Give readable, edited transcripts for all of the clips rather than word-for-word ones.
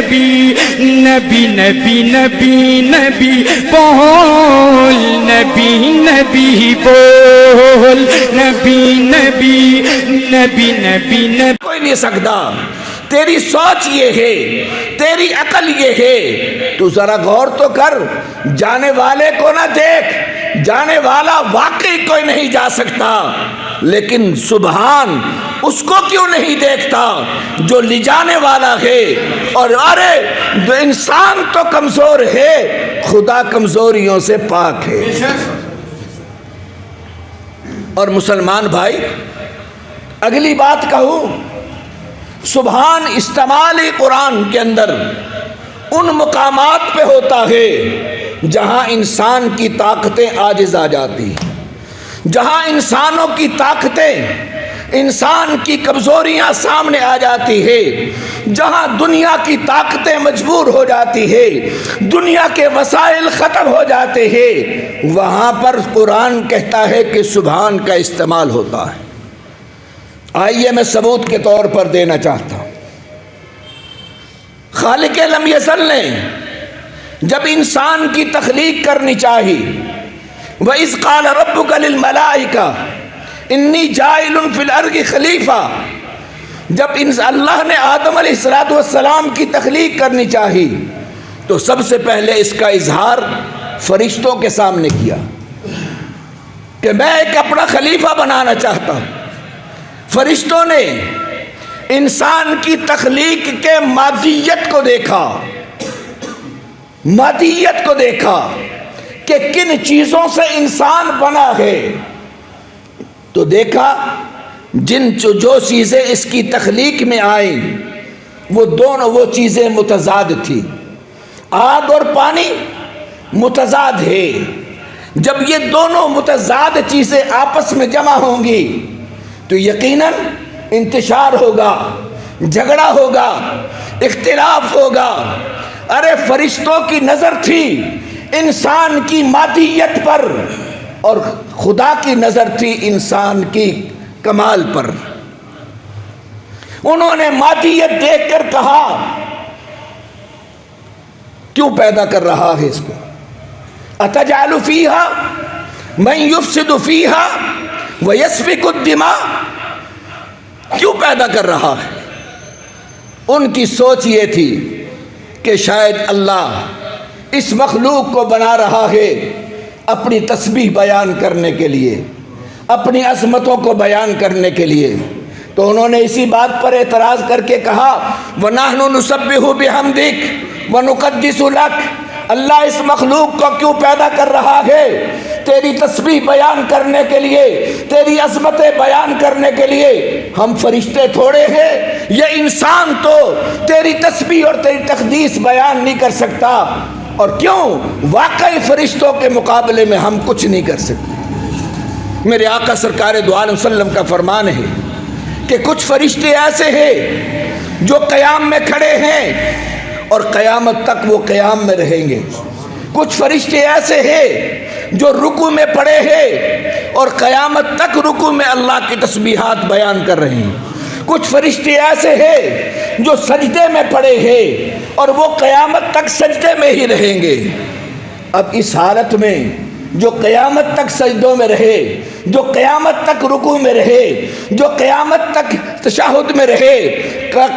نبی نبی نبی نبی نبی بول نبی نبی بول نبی نبی نبی نبی نبی کوئی نہیں سکتا. تیری سوچ یہ ہے، تیری عقل یہ ہے. تو ذرا غور تو کر، جانے والے کو نہ دیکھ، جانے والا واقعی کوئی نہیں جا سکتا، لیکن سبحان اس کو کیوں نہیں دیکھتا جو لے جانے والا ہے. اور ارے انسان تو کمزور ہے، خدا کمزوریوں سے پاک ہے. اور مسلمان بھائی اگلی بات کہوں، سبحان استعمال قرآن کے اندر ان مقامات پہ ہوتا ہے جہاں انسان کی طاقتیں عاجز آ جاتی ہیں، جہاں انسانوں کی طاقتیں، انسان کی کمزوریاں سامنے آ جاتی ہے، جہاں دنیا کی طاقتیں مجبور ہو جاتی ہے، دنیا کے وسائل ختم ہو جاتے ہیں، وہاں پر قرآن کہتا ہے کہ سبحان کا استعمال ہوتا ہے. آئیے میں ثبوت کے طور پر دینا چاہتا ہوں. خالق لم یزل نے جب انسان کی تخلیق کرنی چاہی، وَإِذْ قَالَ رَبُّكَ لِلْمَلَائِكَةِ إِنِّي جَاعِلٌ فِي الْأَرْضِ خَلِيفَةً، جب اللہ نے آدم علیہ السلام کی تخلیق کرنی چاہی تو سب سے پہلے اس کا اظہار فرشتوں کے سامنے کیا کہ میں ایک اپنا خلیفہ بنانا چاہتا ہوں. فرشتوں نے انسان کی تخلیق کے مادیت کو دیکھا، مادیت کو دیکھا کہ کن چیزوں سے انسان بنا ہے، تو دیکھا جو چیزیں اس کی تخلیق میں آئیں وہ چیزیں متضاد تھی. آگ اور پانی متضاد ہے. جب یہ دونوں متضاد چیزیں آپس میں جمع ہوں گی تو یقیناً انتشار ہوگا، جھگڑا ہوگا، اختلاف ہوگا. ارے فرشتوں کی نظر تھی انسان کی مادیت پر اور خدا کی نظر تھی انسان کی کمال پر. انہوں نے مادیت دیکھ کر کہا کیوں پیدا کر رہا ہے اس کو؟ اتجعل فیہا من یفسد فیہا وَيَسْفِكُ الدِّمَاءَ، کیوں پیدا کر رہا ہے؟ ان کی سوچ یہ تھی کہ شاید اللہ اس مخلوق کو بنا رہا ہے اپنی تسبیح بیان کرنے کے لیے، اپنی عظمتوں کو بیان کرنے کے لیے. تو انہوں نے اسی بات پر اعتراض کر کے کہا وَنَحْنُ نُسَبِّحُ بِحَمْدِكَ وَنُقَدِّسُ لَكَ، اللہ اس مخلوق کو کیوں پیدا کر رہا ہے؟ تیری تسبیح بیان کرنے کے لیے، تیری عظمتیں بیان کرنے کے لیے. ہم فرشتے تھوڑے ہیں، یہ انسان تو تیری تسبیح اور تیری تقدیس بیان نہیں کر سکتا. اور کیوں؟ واقعی فرشتوں کے مقابلے میں ہم کچھ نہیں کر سکتے. میرے آقا سرکار دو عالم صلی اللہ علیہ وسلم کا فرمان ہے کہ کچھ فرشتے ایسے ہیں جو قیام میں کھڑے ہیں اور قیامت تک وہ قیام میں رہیں گے. کچھ فرشتے ایسے ہیں جو رکوع میں پڑے ہیں اور قیامت تک رکوع میں اللہ کی تسبیحات بیان کر رہے ہیں. کچھ فرشتے ایسے ہیں جو سجدے میں پڑے ہیں اور وہ قیامت تک سجدے میں ہی رہیں گے. اب اس حالت میں جو قیامت تک سجدوں میں رہے، جو قیامت تک رکوع میں رہے، جو قیامت تک تشہد میں رہے،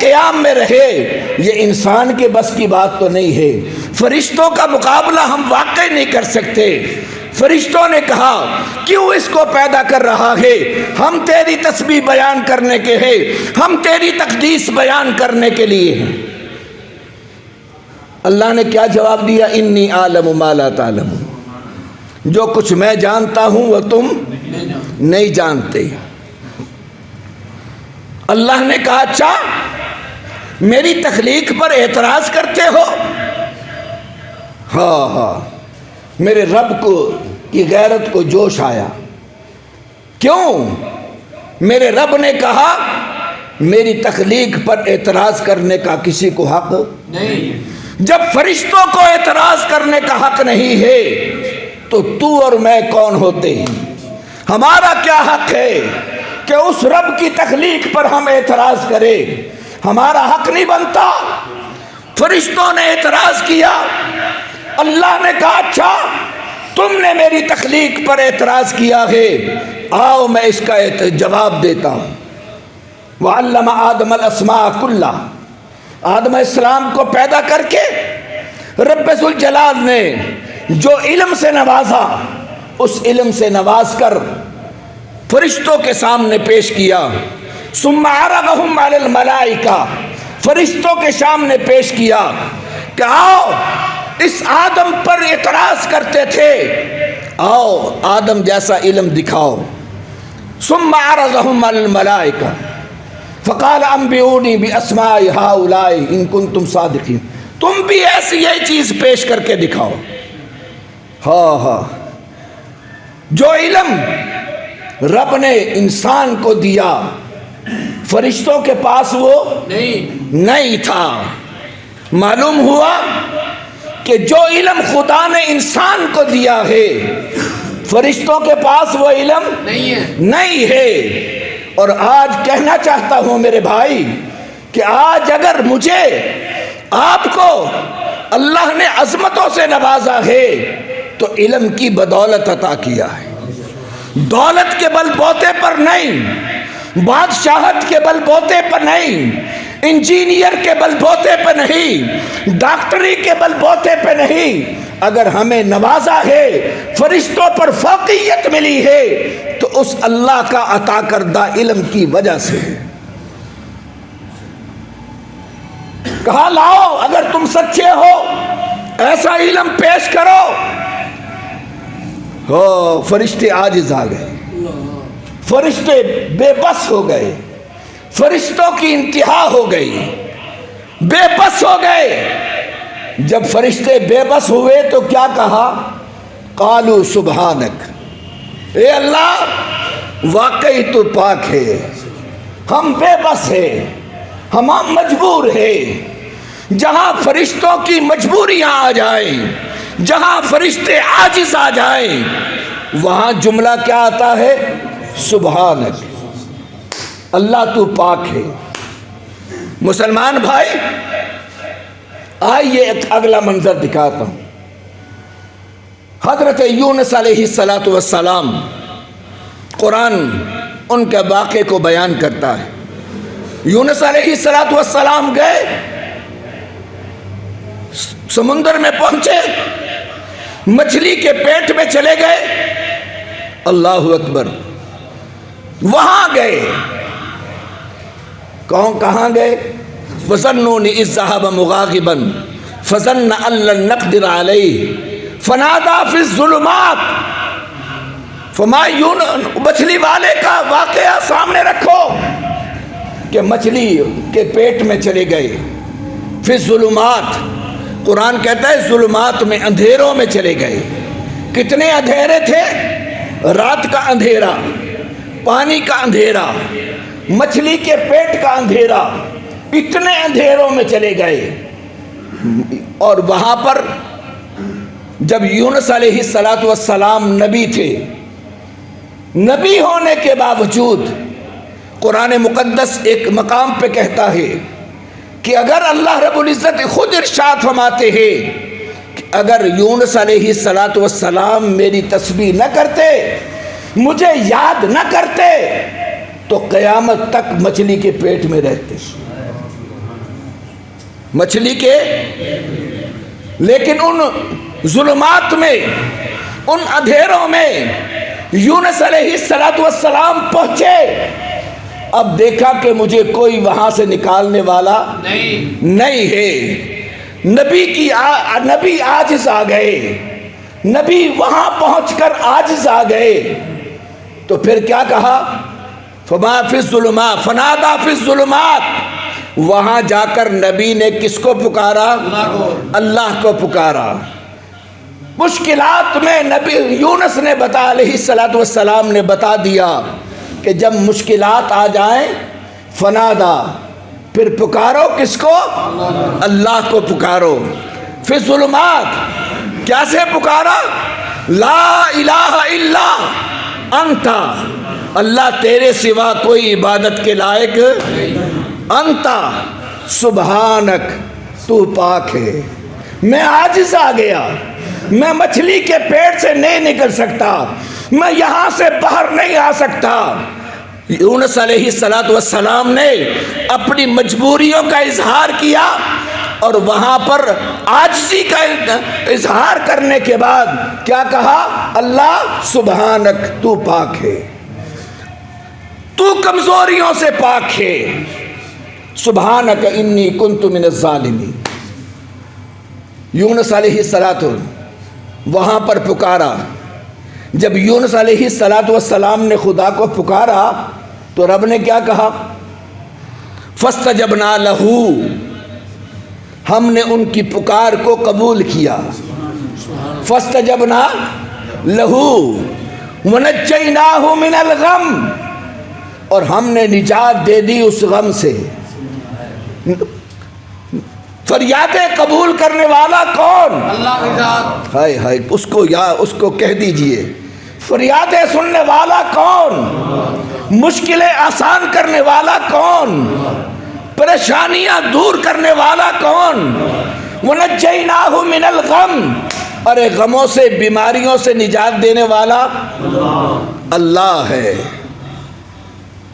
قیام میں رہے، یہ انسان کے بس کی بات تو نہیں ہے. فرشتوں کا مقابلہ ہم واقعی نہیں کر سکتے. فرشتوں نے کہا کیوں اس کو پیدا کر رہا ہے؟ ہم تیری تسبیح بیان کرنے کے ہیں، ہم تیری تقدیس بیان کرنے کے لیے ہیں. اللہ نے کیا جواب دیا؟ انی اعلم ما لا تعلمون، جو کچھ میں جانتا ہوں وہ تم نہیں جانتے. اللہ نے کہا اچھا میری تخلیق پر اعتراض کرتے ہو؟ ہاں میرے رب کو کی غیرت کو جوش آیا. کیوں؟ میرے رب نے کہا میری تخلیق پر اعتراض کرنے کا کسی کو حق نہیں. جب فرشتوں کو اعتراض کرنے کا حق نہیں ہے تو تو اور میں کون ہوتے ہیں؟ ہمارا کیا حق ہے کہ اس رب کی تخلیق پر ہم اعتراض کریں؟ ہمارا حق نہیں بنتا. فرشتوں نے اعتراض کیا، اللہ نے کہا اچھا تم نے میری تخلیق پر اعتراض کیا ہے، آؤ میں اس کا جواب دیتا ہوں۔ وَعَلَّمَ آدَمَ الْأَسْمَاءَ كُلَّهَا، آدم علیہ السلام کو پیدا کر کے رب ذوالجلال نے جو علم سے نوازا، اس علم سے نواز کر فرشتوں کے سامنے پیش کیا۔ ثم عرضهم علی الملائکہ، فرشتوں کے سامنے پیش کیا کہ آؤ اس آدم پر اعتراض کرتے تھے، آؤ آدم جیسا علم دکھاؤ۔ ثم عرضهم علی الملائکہ فقال انبئونی باسماء ہؤلاء ان کنتم صادقین، تم بھی ایسی یہ چیز پیش کر کے دکھاؤ۔ ہاں جو علم رب نے انسان کو دیا فرشتوں کے پاس وہ نہیں تھا۔ معلوم ہوا کہ جو علم خدا نے انسان کو دیا ہے فرشتوں کے پاس وہ علم نہیں ہے۔ اور آج کہنا چاہتا ہوں میرے بھائی کہ آج اگر مجھے آپ کو اللہ نے عظمتوں سے نوازا ہے تو علم کی بدولت عطا کیا ہے، دولت کے بل بوتے پر نہیں، بادشاہت کے بل بوتے پر نہیں، انجینئر کے بل بوتے پہ نہیں، ڈاکٹری کے بل بوتے پہ نہیں۔ اگر ہمیں نوازا ہے، فرشتوں پر فوقیت ملی ہے تو اس اللہ کا عطا کردہ علم کی وجہ سے۔ کہا لاؤ اگر تم سچے ہو ایسا علم پیش کرو۔ ہو فرشتے عاجز آ گئے، فرشتے بے بس ہو گئے، فرشتوں کی انتہا ہو گئی، بے بس ہو گئے۔ جب فرشتے بے بس ہوئے تو کیا کہا؟ قالوا سبحانک، اے اللہ واقعی تو پاک ہے، ہم بے بس ہیں، ہم مجبور ہیں۔ جہاں فرشتوں کی مجبوریاں آ جائیں، جہاں فرشتے عاجز آ جائیں، وہاں جملہ کیا آتا ہے؟ سبحانک، اللہ تو پاک ہے۔ مسلمان بھائی آئیے ایک اگلا منظر دکھاتا ہوں۔ حضرت یونس علیہ السلام، قرآن ان کے واقعے کو بیان کرتا ہے۔ یونس علیہ السلام گئے، سمندر میں پہنچے، مچھلی کے پیٹ میں چلے گئے، اللہ اکبر، وہاں گئے۔ کہاں گئے؟ وَظَنُّونِ إِذْ ذَهَبَ مُغَاضِبًا فَظَنَّ أَن لَّن نَّقْدِرَ عَلَيْهِ فَنَادَىٰ فِي الظُّلُمَاتِ۔ مچھلی والے کا واقعہ سامنے رکھو کہ مچھلی کے پیٹ میں چلے گئے، فی الظلمات، قرآن کہتا ہے ظلمات میں، اندھیروں میں چلے گئے۔ کتنے اندھیرے تھے؟ رات کا اندھیرا، پانی کا اندھیرا، مچھلی کے پیٹ کا اندھیرا، اتنے اندھیروں میں چلے گئے۔ اور وہاں پر جب یونس علیہ السلام نبی تھے، نبی ہونے کے باوجود قرآن مقدس ایک مقام پہ کہتا ہے کہ اگر اللہ رب العزت خود ارشاد فرماتے ہیں کہ اگر یونس علیہ السلام میری تسبیح نہ کرتے، مجھے یاد نہ کرتے، تو قیامت تک مچھلی کے پیٹ میں رہتے، مچھلی کے۔ لیکن ان ظلمات میں، ان اندھیروں میں یونس علیہ السلام پہنچے، اب دیکھا کہ مجھے کوئی وہاں سے نکالنے والا نہیں ہے۔ نبی عاجز آ گئے، نبی وہاں پہنچ کر عاجز آ گئے، تو پھر کیا کہا؟ فما فی الظلمات فنادى فی الظلمات، وہاں جا کر نبی نے کس کو پکارا؟ اللہ کو پکارا۔ مشکلات میں نبی یونس نے علیہ السلام نے بتا دیا کہ جب مشکلات آ جائیں فنادا، پھر پکارو کس کو؟ اللہ کو پکارو۔ فی الظلمات کیسے پکارا؟ لا الہ الا انت، اللہ تیرے سوا کوئی عبادت کے لائق، انت سبحانک، تو پاک ہے. میں عاجز آ گیا, میں مچھلی کے پیٹ سے نہیں نکل سکتا, میں یہاں سے باہر نہیں آ سکتا. یونس علیہ السلام نے اپنی مجبوریوں کا اظہار کیا, اور وہاں پر عاجزی کا اظہار کرنے کے بعد کیا کہا؟ اللہ سبحانک, تو پاک ہے, تو کمزوریوں سے پاک ہے. سبحانک انی کنت من الظالمین. یونس علیہ السلام وہاں پر پکارا. جب یونس علیہ السلام نے خدا کو پکارا تو رب نے کیا کہا؟ فاستجبنا لہ, ہم نے ان کی پکار کو قبول کیا. فاستجبنا لہ ونجیناہ من الغم, اور ہم نے نجات دے دی اس غم سے. فریادیں قبول کرنے والا کون؟ اللہ کی ذات. ہائے ہائے, اس کو کہہ دیجئے, فریادیں سننے والا کون؟ مشکلیں آسان کرنے والا کون؟ پریشانیاں دور کرنے والا کون؟ وَنَجَّيْنَاهُ مِنَ الْغَمِّ, ارے غموں سے, بیماریوں سے نجات دینے والا اللہ ہے.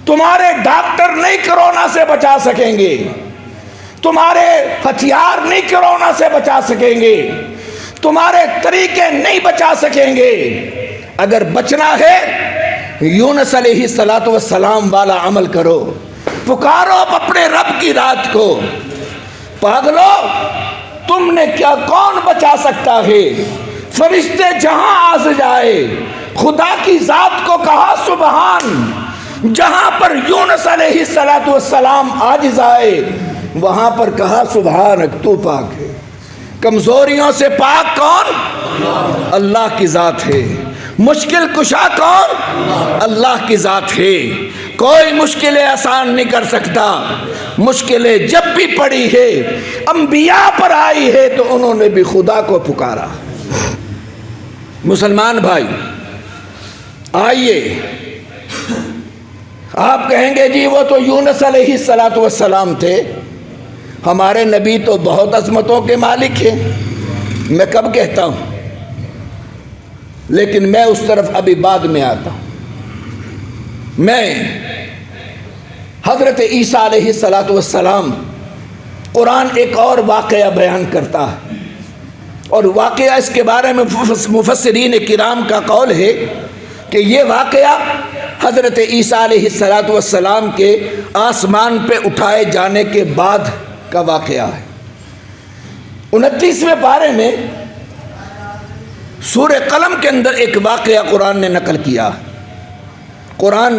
تمہارے ڈاکٹر نہیں کرونا سے بچا سکیں گے, تمہارے ہتھیار نہیں کرونا سے بچا سکیں گے, تمہارے طریقے نہیں بچا سکیں گے. اگر بچنا ہے یونس علیہ السلام والا عمل کرو, پکارو اپنے رب کی رات کو. پاگلو, تم نے کیا, کون بچا سکتا ہے؟ فرشتے جہاں آ جائے, خدا کی ذات کو کہا سبحان. جہاں پر یونس علیہ السلام عاجز آئے وہاں پر کہا سبحانک, تو پاک ہے. کمزوریوں سے پاک کون؟ اللہ کی ذات ہے. مشکل کشا کون؟ اللہ کی ذات ہے. کوئی مشکلیں آسان نہیں کر سکتا. مشکلیں جب بھی پڑی ہے, انبیاء پر آئی ہے, تو انہوں نے بھی خدا کو پکارا. مسلمان بھائی آئیے, آپ کہیں گے جی وہ تو یونس علیہ السلام تھے, ہمارے نبی تو بہت عظمتوں کے مالک ہیں. میں کب کہتا ہوں, لیکن میں اس طرف ابھی بعد میں آتا ہوں. میں حضرت عیسیٰ علیہ السلام, قرآن ایک اور واقعہ بیان کرتا ہے, اور واقعہ اس کے بارے میں مفسرین کرام کا قول ہے کہ یہ واقعہ حضرت عیسیٰ علیہ السلام کے آسمان پہ اٹھائے جانے کے بعد کا واقعہ ہے. 29ویں پارے میں سورہ قلم کے اندر ایک واقعہ قرآن نے نقل کیا. قرآن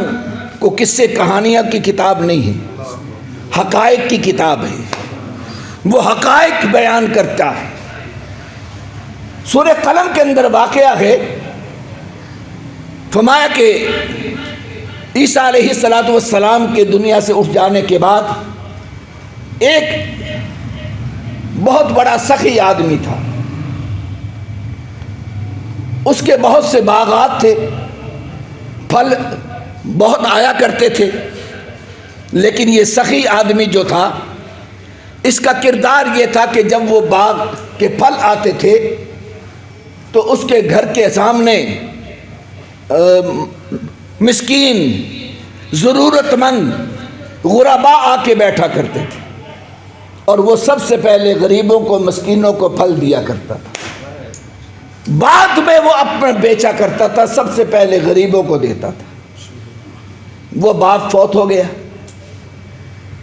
کو قصے کہانیاں کی کتاب نہیں ہے, حقائق کی کتاب ہے. وہ حقائق بیان کرتا ہے. سورہ قلم کے اندر واقعہ ہے, فرمایا کہ عیسیٰ علیہ السلام کے دنیا سے اٹھ جانے کے بعد ایک بہت بڑا سخی آدمی تھا. اس کے بہت سے باغات تھے, پھل بہت آیا کرتے تھے, لیکن یہ سخی آدمی جو تھا, اس کا کردار یہ تھا کہ جب وہ باغ کے پھل آتے تھے تو اس کے گھر کے سامنے مسکین, ضرورت مند غرباء آ کے بیٹھا کرتے تھے, اور وہ سب سے پہلے غریبوں کو, مسکینوں کو پھل دیا کرتا تھا. بعد میں وہ اپنا بیچا کرتا تھا, سب سے پہلے غریبوں کو دیتا تھا. وہ باپ فوت ہو گیا,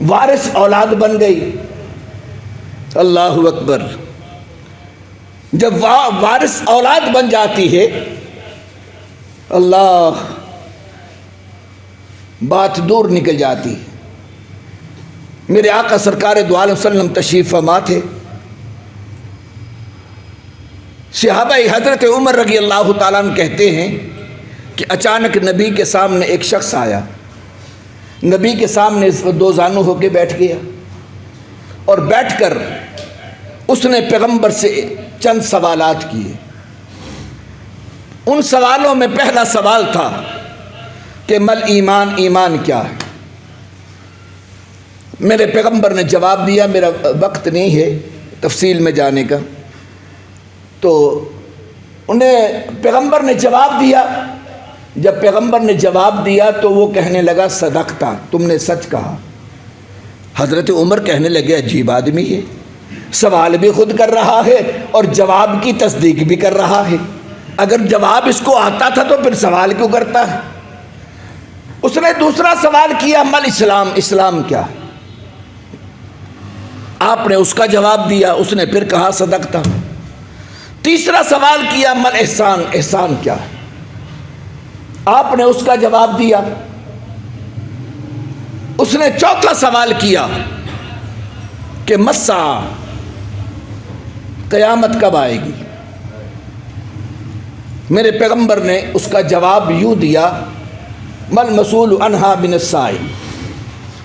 وارث اولاد بن گئی. اللہ اکبر. جب وارث اولاد بن جاتی ہے, اللہ, بات دور نکل جاتی ہے. میرے آقا سرکار دو عالم وسلم تشریف فرما تھے. صحابہ حضرت عمر رضی اللہ تعالیٰ عنہ کہتے ہیں کہ اچانک نبی کے سامنے ایک شخص آیا. نبی کے سامنے دو زانو ہو کے بیٹھ گیا, اور بیٹھ کر اس نے پیغمبر سے چند سوالات کیے. ان سوالوں میں پہلا سوال تھا کہ مل ایمان, ایمان کیا ہے؟ میرے پیغمبر نے جواب دیا, میرا وقت نہیں ہے, تفصیل میں جانے کا. تو انہیں پیغمبر نے جواب دیا. جب پیغمبر نے جواب دیا تو وہ کہنے لگا صدقتا، تم نے سچ کہا. حضرت عمر کہنے لگے عجیب آدمی ہے، سوال بھی خود کر رہا ہے اور جواب کی تصدیق بھی کر رہا ہے. اگر جواب اس کو آتا تھا تو پھر سوال کیوں کرتا ہے؟ اس نے دوسرا سوال کیا مل اسلام، اسلام کیا؟ آپ نے اس کا جواب دیا. اس نے پھر کہا صدقتا. تیسرا سوال کیا مل احسان، احسان کیا؟ آپ نے اس کا جواب دیا. اس نے چوتھا سوال کیا کہ مسا، قیامت کب آئے گی؟ میرے پیغمبر نے اس کا جواب یوں دیا مل مسئول عنہا من السائل،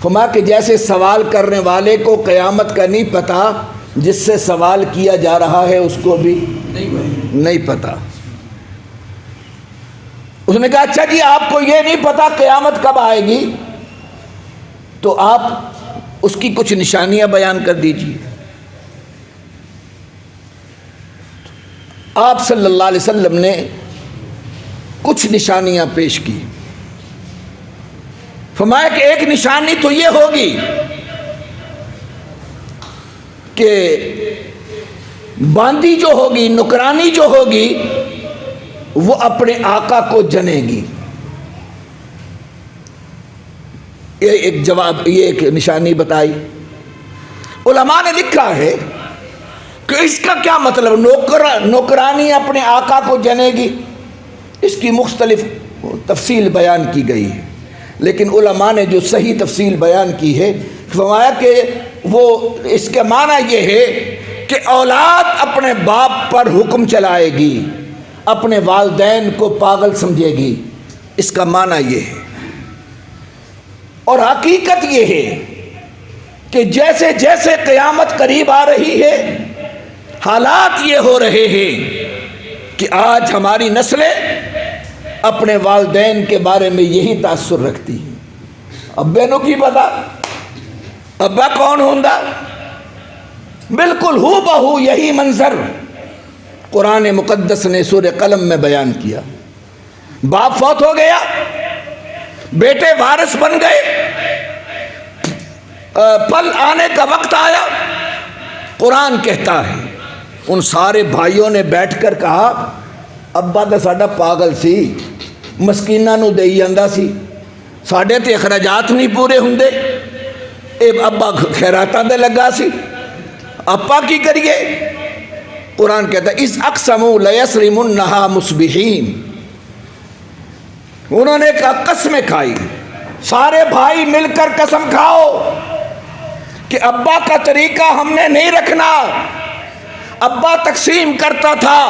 فرمایا کہ جیسے سوال کرنے والے کو قیامت کا نہیں پتا، جس سے سوال کیا جا رہا ہے اس کو بھی نہیں پتا. اس نے کہا اچھا جی آپ کو یہ نہیں پتا قیامت کب آئے گی، تو آپ اس کی کچھ نشانیاں بیان کر دیجیے. آپ صلی اللہ علیہ وسلم نے کچھ نشانیاں پیش کی. فرمایا کہ ایک نشانی تو یہ ہوگی کہ باندی جو ہوگی، نکرانی جو ہوگی، وہ اپنے آقا کو جنے گی. یہ ایک جواب، یہ ایک نشانی بتائی. علماء نے لکھا ہے کہ اس کا کیا مطلب، نوکرانی اپنے آقا کو جنے گی، اس کی مختلف تفصیل بیان کی گئی ہے. لیکن علماء نے جو صحیح تفصیل بیان کی ہے، فرمایا کہ وہ اس کے معنی یہ ہے کہ اولاد اپنے باپ پر حکم چلائے گی، اپنے والدین کو پاگل سمجھے گی. اس کا معنی یہ ہے. اور حقیقت یہ ہے کہ جیسے جیسے قیامت قریب آ رہی ہے، حالات یہ ہو رہے ہیں کہ آج ہماری نسلیں اپنے والدین کے بارے میں یہی تاثر رکھتی ہیں. ابے نو کی پتا ابا کون ہوندا؟ بالکل ہو بہو یہی منظر قرآن مقدس نے سورہ قلم میں بیان کیا. باپ فوت ہو گیا، بیٹے وارث بن گئے، پل آنے کا وقت آیا. قرآن کہتا ہے ان سارے بھائیوں نے بیٹھ کر کہا ابا تو ساڈا پاگل سی، مسکیناں نو دئی جاندا سی، ساڈے تے اخراجات نہیں پورے ہوندے، اے ابا خیراتاں دے لگا سی، اپا کی کریے؟ قرآن کہتا ہے اس اقسموا لیصرمنھا مصبحین. انہوں نے کہا قسمیں کھائی، سارے بھائی مل کر قسم کھاؤ کہ ابا کا طریقہ ہم نے نہیں رکھنا. ابا تقسیم کرتا تھا،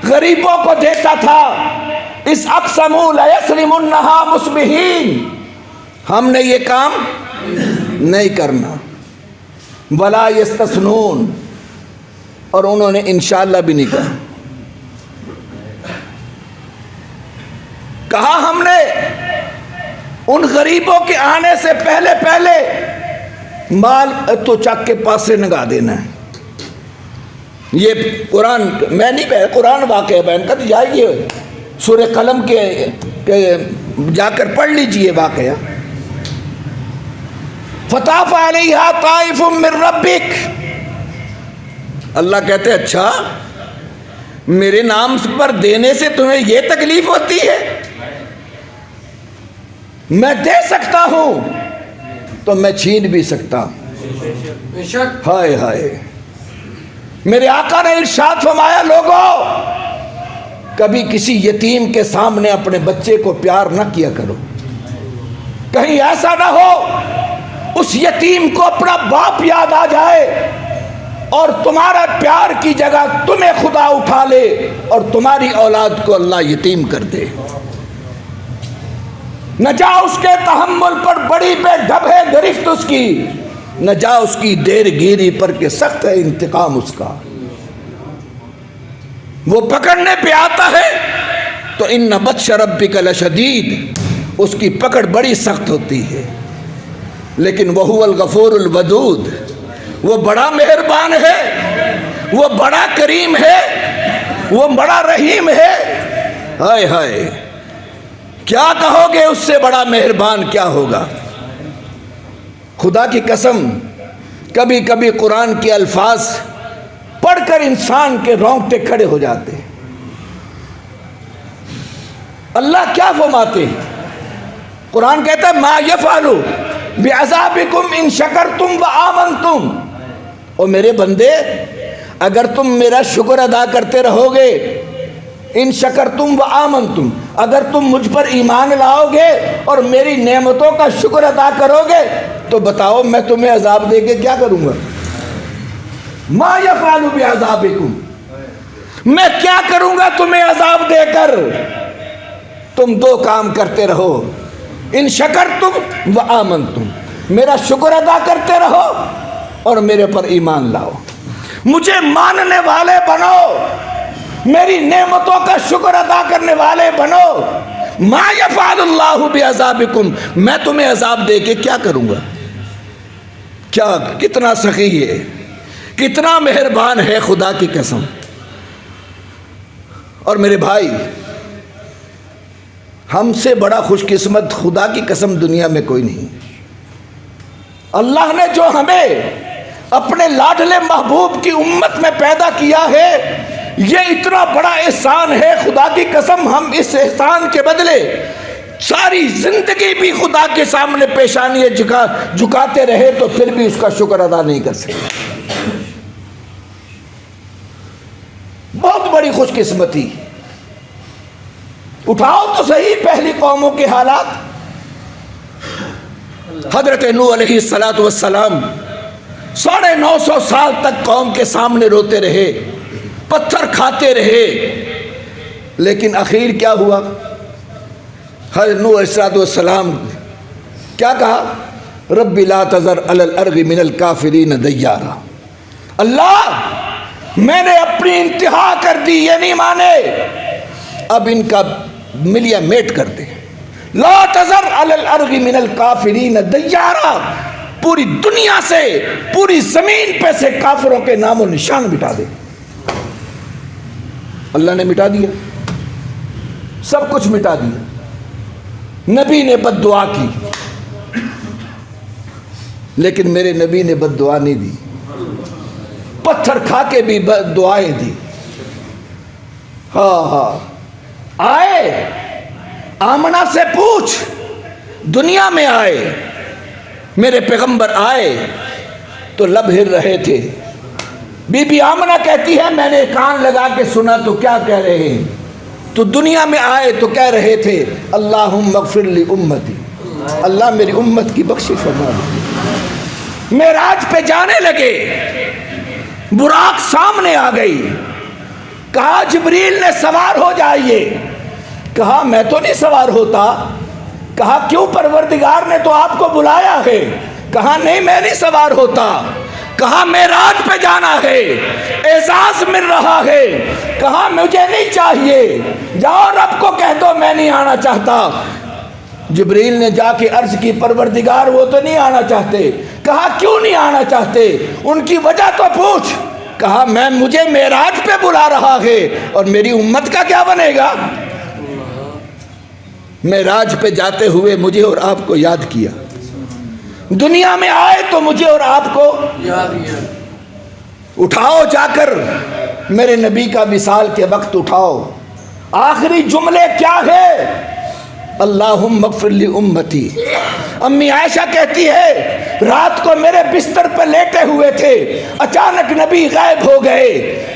غریبوں کو دیتا تھا. اس اقسموا لیصرمنھا مصبحین، ہم نے یہ کام نہیں کرنا. ولا یستثنون، اور انہوں نے انشاءاللہ بھی نہیں کہا ہم نے ان غریبوں کے آنے سے پہلے پہلے مال تو چک کے پاسے نگا دینا ہے. یہ قرآن میں نہیں بیان، قرآن واقعہ بیان کر جائیے سورہ قلم کے جا کر پڑھ لیجئے واقعہ. فطاف علیہا طائف من ربک، اللہ کہتے اچھا میرے نام پر دینے سے تمہیں یہ تکلیف ہوتی ہے؟ میں دے سکتا ہوں تو میں چھین بھی سکتا ہوں. ہائے ہائے، میرے آقا نے ارشاد فرمایا لوگوں کبھی کسی یتیم کے سامنے اپنے بچے کو پیار نہ کیا کرو، کہیں ایسا نہ ہو اس یتیم کو اپنا باپ یاد آ جائے اور تمہارا پیار کی جگہ تمہیں خدا اٹھا لے اور تمہاری اولاد کو اللہ یتیم کر دے. نہ جا اس کے تحمل پر بڑی بے ڈھب ہے گرفت اس کی، نہ جا اس کی دیر گیری پر کہ سخت ہے انتقام اس کا. وہ پکڑنے پہ آتا ہے تو ان بطش ربک لشدید، اس کی پکڑ بڑی سخت ہوتی ہے. لیکن وہو الغفور الودود، وہ بڑا مہربان ہے. وہ بڑا کریم ہے, وہ بڑا رحیم ہے. ہائے ہائے, کیا کہو گے اس سے بڑا مہربان کیا ہوگا. خدا کی قسم کبھی کبھی قرآن کے الفاظ پڑھ کر انسان کے رونگٹے کھڑے ہو جاتے ہیں. اللہ کیا فرماتے ہیں؟ قرآن کہتا ہے ما یفعل بعذابکم ان شکرتم وآمنتم. اور میرے بندے, اگر تم میرا شکر ادا کرتے رہو گے, ان شکرتم وآمنتم, اگر تم مجھ پر ایمان لاؤ گے اور میری نعمتوں کا شکر ادا کرو گے, تو بتاؤ میں تمہیں عذاب دے کے کیا کروں گا. ما یفعل بعذابکم, میں کیا کروں گا تمہیں عذاب دے کر. تم دو کام کرتے رہو, ان شکرتم وآمنتم, میرا شکر ادا کرتے رہو اور میرے پر ایمان لاؤ, مجھے ماننے والے بنو, میری نعمتوں کا شکر ادا کرنے والے بنو. ما یفعل اللہ بعذابکم, میں تمہیں عذاب دے کے کیا کروں گا. کیا کتنا سخی ہے, کتنا مہربان ہے خدا کی قسم. اور میرے بھائی, ہم سے بڑا خوش قسمت خدا کی قسم دنیا میں کوئی نہیں. اللہ نے جو ہمیں اپنے لاڈلے محبوب کی امت میں پیدا کیا ہے, یہ اتنا بڑا احسان ہے خدا کی قسم. ہم اس احسان کے بدلے ساری زندگی بھی خدا کے سامنے پیشانی جھکاتے رہے تو پھر بھی اس کا شکر ادا نہیں کر سکتے. بہت بڑی خوش قسمتی. اٹھاؤ تو صحیح پہلی قوموں کے حالات. حضرت نوح علیہ السلام 950 سال تک قوم کے سامنے روتے رہے, پتھر کھاتے رہے, لیکن آخر کیا ہوا. حضرت نوح علیہ السلام کیا کہا, رب لا تذر علی الارض من الکافرین دیارا. اللہ میں نے اپنی انتہا کر دی, یہ نہیں مانے, اب ان کا ملیا میٹ کر دے. لا تذر علی الارض من الکافرین دیارا, پوری دنیا سے, پوری زمین پہ سے کافروں کے نام و نشان مٹا دے. اللہ نے مٹا دیا, سب کچھ مٹا دیا. نبی نے بد دعا کی, لیکن میرے نبی نے بد دعا نہیں دی, پتھر کھا کے بھی بد دعائیں دی. ہاں آئے, آمنہ سے پوچھ, دنیا میں آئے, میرے پیغمبر آئے تو لب ہل رہے تھے. بی بی آمنہ کہتی ہے میں نے کان لگا کے سنا تو کیا کہہ رہے ہیں. تو دنیا میں آئے تو کہہ رہے تھے اللہم اغفر لی امتی, اللہ میری امت کی بخشش فرما دے. معراج پہ جانے لگے, براق سامنے آ گئی, کہا جبریل نے سوار ہو جائیے. کہا میں تو نہیں سوار ہوتا. کہا کیوں, پروردگار نے تو آپ کو بلایا ہے. کہا نہیں میں نہیں سوار ہوتا. کہا معراج پہ جانا ہے, اعزاز مل رہا ہے. کہا مجھے نہیں چاہیے, جاؤ رب کو کہہ دو میں نہیں آنا چاہتا. جبریل نے جا کے عرض کی پروردگار وہ تو نہیں آنا چاہتے. کہا کیوں نہیں آنا چاہتے, ان کی وجہ تو پوچھ. کہا مجھے معراج پہ بلا رہا ہے اور میری امت کا کیا بنے گا. معراج پہ جاتے ہوئے مجھے اور آپ کو یاد کیا, دنیا میں آئے تو مجھے اور آپ کو یاد کیا. اٹھاؤ جا کر میرے نبی کا وصال کے وقت اٹھاؤ. آخری جملے کیا ہے, اللہم اغفر لی امتی. امی عائشہ کہتی ہے رات کو میرے بستر پہ لیٹے ہوئے تھے, اچانک نبی غائب ہو گئے.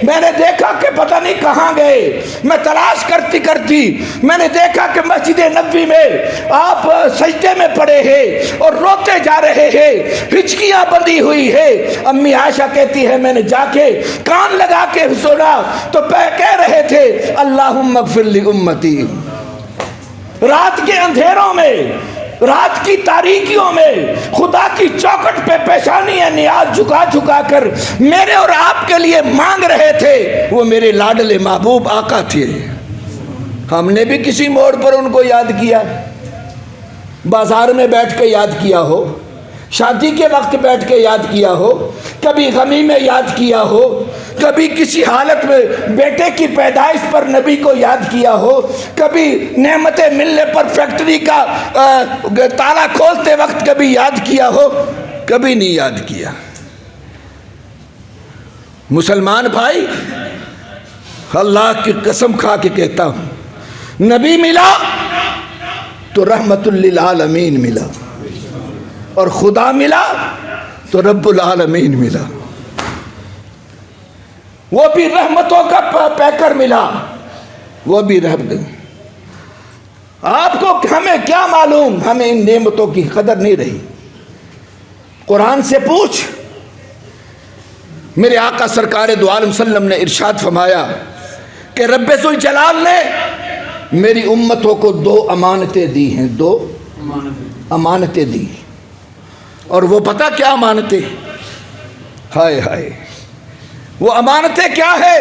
میں نے دیکھا کہ پتہ نہیں کہاں گئے. میں تلاش کرتی کرتی میں نے دیکھا کہ مسجد نبوی میں آپ سجدے میں پڑے ہیں اور روتے جا رہے ہیں, ہچکیاں بندھی ہوئی ہے. امی عائشہ کہتی ہے میں نے جا کے کان لگا کے سنا تو کہہ رہے تھے اللہم اغفر لی امتی. رات کے اندھیروں میں, رات کی تاریکیوں میں خدا کی چوکھٹ پہ پیشانی نیاز جھکا جھکا کر میرے اور آپ کے لیے مانگ رہے تھے. وہ میرے لاڈلے محبوب آقا تھے. ہم نے بھی کسی موڑ پر ان کو یاد کیا, بازار میں بیٹھ کے یاد کیا ہو, شادی کے وقت بیٹھ کے یاد کیا ہو, کبھی غمی میں یاد کیا ہو, کبھی کسی حالت میں بیٹے کی پیدائش پر نبی کو یاد کیا ہو، کبھی نعمتیں ملنے پر فیکٹری کا تالا کھولتے وقت کبھی یاد کیا ہو؟ کبھی نہیں یاد کیا۔ مسلمان بھائی، اللہ کی قسم کھا کے کہتا ہوں، نبی ملا تو رحمت للعالمین ملا، اور خدا ملا تو رب العالمین ملا، وہ بھی رحمتوں کا پیکر ملا، وہ بھی رحمت۔ آپ کو ہمیں کیا معلوم، ہمیں ان نعمتوں کی قدر نہیں رہی۔ قرآن سے پوچھ۔ میرے آقا سرکار دو عالم صلی اللہ علیہ وسلم نے ارشاد فرمایا کہ رب ذوالجلال نے میری امتوں کو 2 امانتیں دی ہیں، 2 امانتیں دی، اور وہ پتہ کیا امانتیں؟ ہائے ہائے، وہ امانتیں کیا ہے؟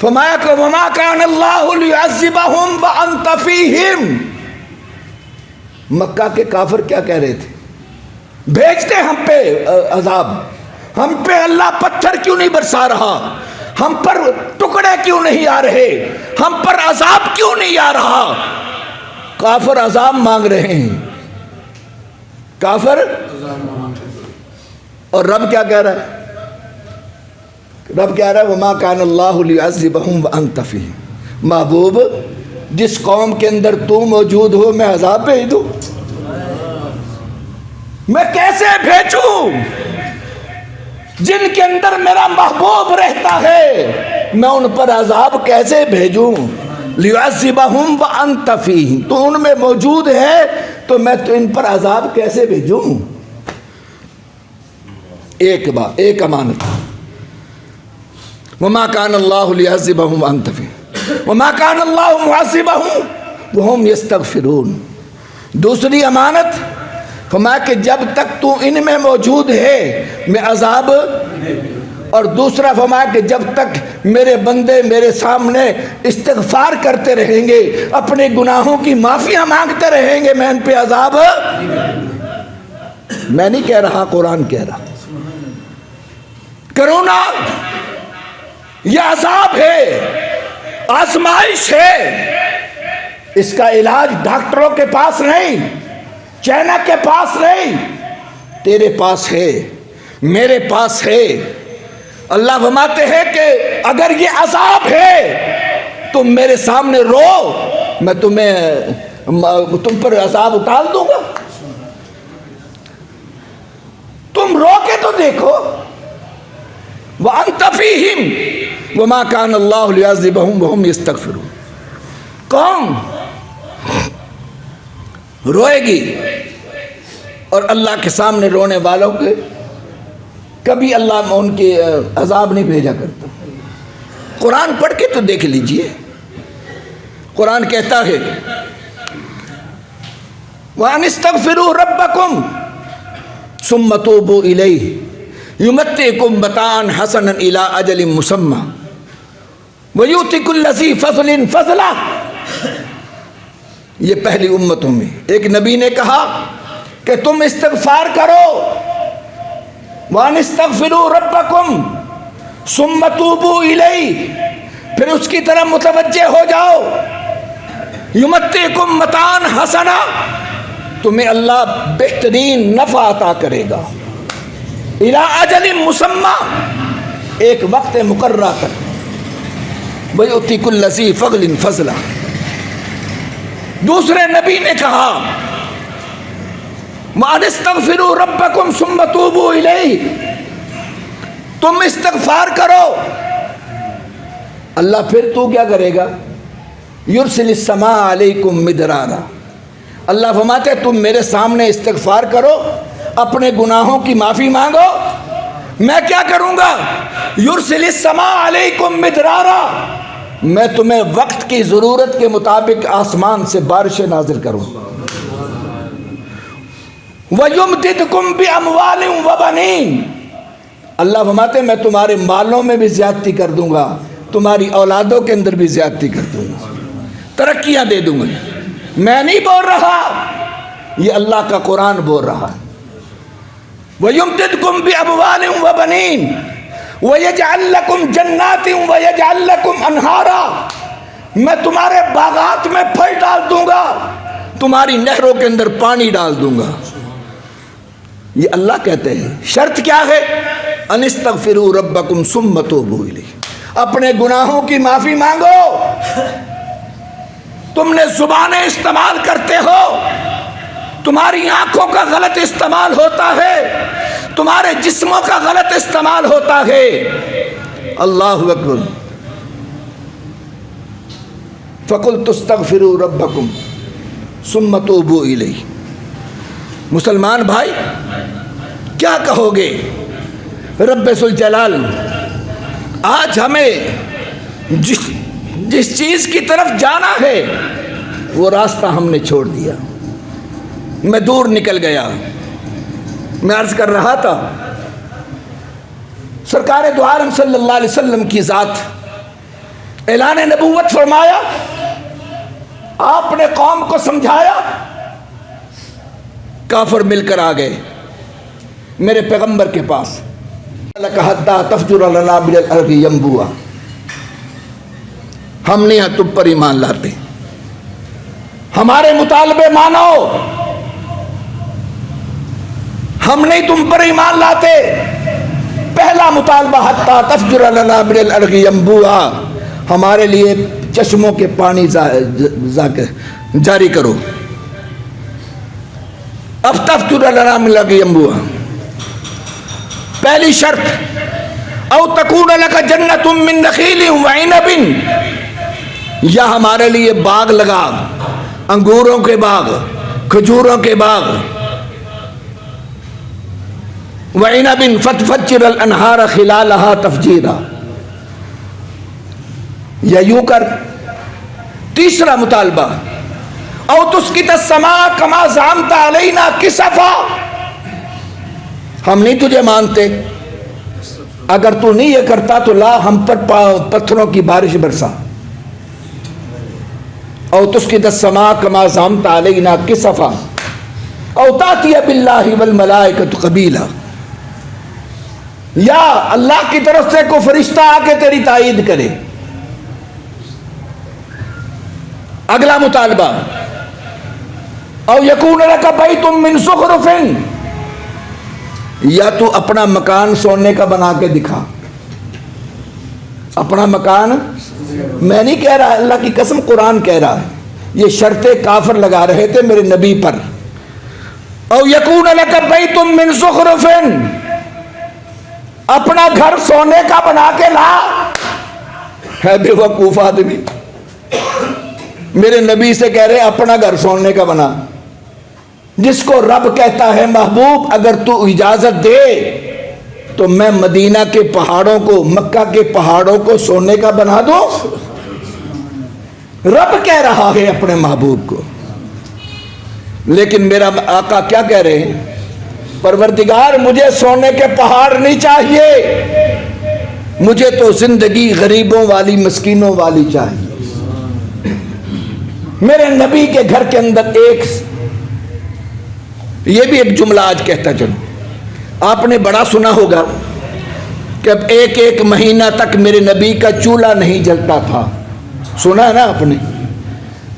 فرمایا کہ وما کان اللہ لیعذبہم وانت فیہم۔ مکہ کے کافر کیا کہہ رہے تھے؟ بھیجتے ہم پہ عذاب، ہم پہ اللہ پتھر کیوں نہیں برسا رہا، ہم پر ٹکڑے کیوں نہیں آ رہے، ہم پر عذاب کیوں نہیں آ رہا؟ کافر عذاب مانگ رہے ہیں، کافر، اور رب کیا کہہ رہا ہے؟ رب کہہ رہا ہے وما کان اللہ لیعذبہم وانت فیہم۔ محبوب، جس قوم کے اندر تو موجود ہو میں عذاب بھیج دوں؟ میں کیسے بھیجوں؟ جن کے اندر میرا محبوب رہتا ہے میں ان پر عذاب کیسے بھیجوں؟ لیعذبہم وانت فیہم، تو ان میں موجود ہے تو میں تو ان پر عذاب کیسے بھیجوں؟ ایک امانت، وما کان اللہ لیعذبہم وانت فیہم وما کان اللہ معذبہم وہم یستغفرون۔ دوسری امانت فرمایا کہ جب تک تو ان میں موجود ہے میں عذاب، اور دوسرا فرمایا کہ جب تک میرے بندے میرے سامنے استغفار کرتے رہیں گے، اپنے گناہوں کی معافیاں مانگتے رہیں گے، میں ان پہ عذاب، میں نہیں کہہ رہا، قرآن کہہ رہا۔ کرونا یہ عذاب ہے، آزمائش ہے، اس کا علاج ڈاکٹروں کے پاس نہیں، چائنا کے پاس نہیں، تیرے پاس ہے، میرے پاس ہے۔ اللہ فرماتے ہیں کہ اگر یہ عذاب ہے تم میرے سامنے رو، میں تم پر عذاب اتار دوں گا۔ تم رو کے تو دیکھو۔ وَأَنْتَ فِيهِمْ وَمَا كَانَ اللَّهُ لِيَعْذِبَهُمْ وَهُمْ يَسْتَغْفِرُونَ۔ قوم روئے گی، اور اللہ کے سامنے رونے والوں کے کبھی اللہ ان کے عذاب نہیں بھیجا کرتا۔ قرآن پڑھ کے تو دیکھ لیجئے، قرآن کہتا ہے وَأَنِ اسْتَغْفِرُوا رَبَّكُمْ ثُمَّ تُوبُوا إِلَيْهِ يُمَتِّعْكُمْ مَتَاعًا حَسَنًا إِلَىٰ أَجَلٍ مُّسَمًّى وَيُؤْتِ كُلَّ ذِي فَضْلٍ فَضْلَهُ۔ یہ پہلی امتوں میں ایک نبی نے کہا کہ تم استغفار کرو، وَأَنِ اسْتَغْفِرُوا رَبَّكُمْ ثُمَّ تُوبُوا إِلَيْهِ، پھر اس کی طرف متوجہ ہو جاؤ، يُمَتِّعْكُمْ مَتَاعًا حَسَنًا، تمہیں اللہ بہترین نفع عطا کرے گا، إِلَىٰ أَجَلٍ مُّسَمًّى، ایک وقت مقررہ تک، وَيُؤْتِ كُلَّ ذِي فَضْلٍ فَضْلَهُ۔ دوسرے نبی نے کہا وَأَنِ اسْتَغْفِرُوا رَبَّكُمْ ثُمَّ تُوبُوا إِلَيْهِ، تم استغفار کرو، اللہ پھر تو کیا کرے گا؟ يُرْسِلِ السَّمَاءَ عَلَيْكُمْ مِدْرَارًا، اللہ فرماتے تم میرے سامنے استغفار کرو، اپنے گناہوں کی معافی مانگو، میں کیا کروں گا؟ يُرْسِلِ السَّمَاءَ عَلَيْكُمْ مِدْرَارًا، میں تمہیں وقت کی ضرورت کے مطابق آسمان سے بارشیں نازل کروں، وَيُمْدِدْكُمْ بِأَمْوَالٍ وَبَنِينَ، اللہ فرماتے میں تمہارے مالوں میں بھی زیادتی کر دوں گا، تمہاری اولادوں کے اندر بھی زیادتی کر دوں گا، ترقیاں دے دوں گا۔ میں نہیں بول رہا، یہ اللہ کا قرآن بول رہا ہے۔ وَيُمْدِدْكُمْ بِأَمْوَالٍ وَبَنِينَ وَيَجْعَلْ لَكُمْ جَنَّاتٍ وَيَجْعَلْ لَكُمْ أَنْهَارًا، میں تمہارے باغات میں پھل ڈال دوں گا، تمہاری نہروں کے اندر پانی ڈال دوں گا۔ یہ اللہ کہتے ہیں۔ شرط کیا ہے؟ ان استغفروا ربکم ثم توبوا الیہ، اپنے گناہوں کی معافی مانگو۔ تم نے زبانیں استعمال کرتے ہو، تمہاری آنکھوں کا غلط استعمال ہوتا ہے، تمہارے جسموں کا غلط استعمال ہوتا ہے۔ اللہ اکبر۔ فَقُلْتُ اسْتَغْفِرُوا رَبَّكُمْ ثُمَّ تُوبُوا إِلَيْهِ۔ مسلمان بھائی کیا کہو گے؟ رب ذوالجلال آج ہمیں جس چیز کی طرف جانا ہے وہ راستہ ہم نے چھوڑ دیا، میں دور نکل گیا۔ میں عرض کر رہا تھا سرکار دو عالم صلی اللہ علیہ وسلم کی ذات اعلان نبوت فرمایا، آپ نے قوم کو سمجھایا، کافر مل کر آ گئے میرے پیغمبر کے پاس۔ لَكَ حَتَّى تَفْجُرَ لَنَا مِنَ الْأَرْضِ يَنبُوعًا، ہم نہیں تم پر ایمان لاتے، ہمارے مطالبے مانو، ہم نہیں تم پر ایمان لاتے۔ پہلا مطالبہ حَتَّى تَفْجُرَ لَنَا مِنَ الْأَرْضِ يَنبُوعًا، ہمارے لیے چشموں کے پانی جاری کرو۔ اب تفجر لنا من الارض ينبوعا، پہلی شرط او تکون لک جنت من نخیل وعنب، یا ہمارے لیے باغ لگا، انگوروں کے باغ، کھجوروں کے باغ، وعنب فتفجر الانہار خلالها تفجیرا، یا یوں کر۔ تیسرا مطالبہ او تسقط السماء کما زعمت علینا کسفا، ہم نہیں تجھے مانتے، اگر تو نہیں یہ کرتا تو لا ہم پر پتھروں کی بارش برسا۔ او تسقط السماء کما زعمت علینا کسفا او تأتی باللہ والملائکۃ قبیلا، یا اللہ کی طرف سے کوئی فرشتہ آ کے تیری تائید کرے۔ اگلا مطالبہ او یکون لک بیت من زخرف، یا تو اپنا مکان سونے کا بنا کے دکھا، اپنا مکان، میں نہیں کہہ رہا، اللہ کی قسم قرآن کہہ رہا ہے، یہ شرطیں کافر لگا رہے تھے میرے نبی پر۔ او یکون لک بیت من زخرف، اپنا گھر سونے کا بنا کے لا۔ ہے بے وقوف آدمی، میرے نبی سے کہہ رہے اپنا گھر سونے کا بنا، جس کو رب کہتا ہے محبوب اگر تو اجازت دے تو میں مدینہ کے پہاڑوں کو، مکہ کے پہاڑوں کو سونے کا بنا دوں۔ رب کہہ رہا ہے اپنے محبوب کو، لیکن میرا آقا کیا کہہ رہے ہیں؟ پروردگار مجھے سونے کے پہاڑ نہیں چاہیے، مجھے تو زندگی غریبوں والی، مسکینوں والی چاہیے۔ میرے نبی کے گھر کے اندر یہ بھی ایک جملہ آج کہتا چلو، آپ نے بڑا سنا ہوگا کہ اب ایک مہینہ تک میرے نبی کا چولہا نہیں جلتا تھا، سنا ہے نا آپ نے؟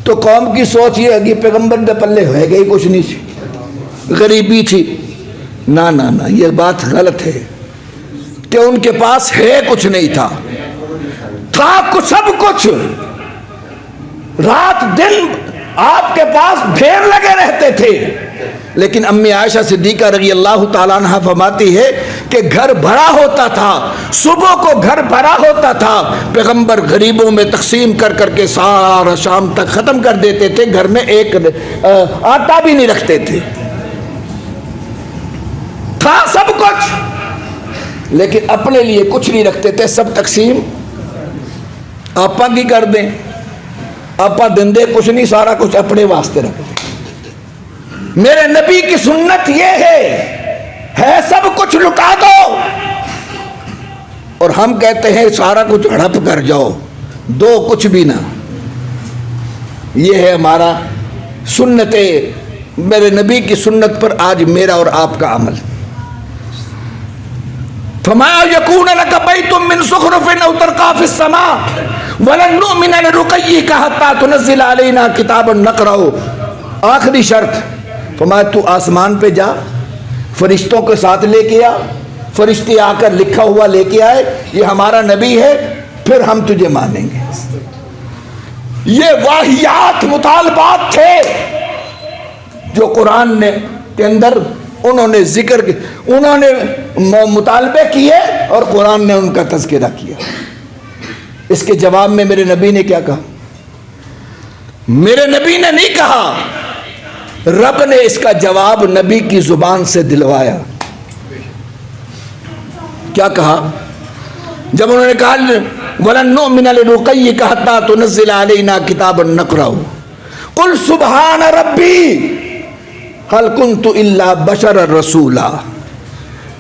تو قوم کی سوچ یہ ہے کہ پیغمبر کے پلے ہے گئی کچھ نہیں تھی، غریبی تھی۔ نا نا نا، یہ بات غلط ہے کہ ان کے پاس ہے کچھ نہیں تھا، تھا کچھ، سب کچھ، رات دن آپ کے پاس بھیڑ لگے رہتے تھے۔ لیکن امی عائشہ صدیقہ رضی اللہ تعالیٰ عنہ فرماتی ہے کہ گھر بھرا ہوتا تھا، صبح کو گھر بھرا ہوتا تھا، پیغمبر غریبوں میں تقسیم کر کر کے سارا شام تک ختم کر دیتے تھے، گھر میں ایک آٹا بھی نہیں رکھتے تھے، تھا سب کچھ، لیکن اپنے لیے کچھ نہیں رکھتے تھے، سب تقسیم آپا کی کر دیں، آپا دن دے کچھ نہیں، سارا کچھ اپنے واسطے رکھ دیں۔ میرے نبی کی سنت یہ ہے سب کچھ لٹا دو، اور ہم کہتے ہیں سارا کچھ ہڑپ کر جاؤ، دو کچھ بھی نہ۔ یہ ہے ہمارا سنت، میرے نبی کی سنت پر آج میرا اور آپ کا عمل۔ فما یکون لک بیت من زخرف او ترقی فی السماء ولن نؤمن لرقیک حتی تنزل علینا کتابا نقرأ. آخری شرط فرمایا تو آسمان پہ جا، فرشتوں کے ساتھ لے کے آ، فرشتے آ کر لکھا ہوا لے کے آئے یہ ہمارا نبی ہے، پھر ہم تجھے مانیں گے. یہ واہیات مطالبات تھے جو قرآن نے کے اندر انہوں نے ذکر کی، انہوں نے مطالبے کیے اور قرآن نے ان کا تذکرہ کیا. اس کے جواب میں میرے نبی نے کیا کہا؟ میرے نبی نے نہیں کہا، رب نے اس کا جواب نبی کی زبان سے دلوایا. کیا کہا؟ جب انہوں نے کہا وَلَن نُؤْمِنَ لِرُقَيِّكَ حَتَّى تُنَزِّلَ عَلَيْنَا كِتَابًا نَقْرَأُهُ قُلْ سُبْحَانَ رَبِّي هَلْ كُنْتُ إِلَّا بَشَرًا رَسُولًا.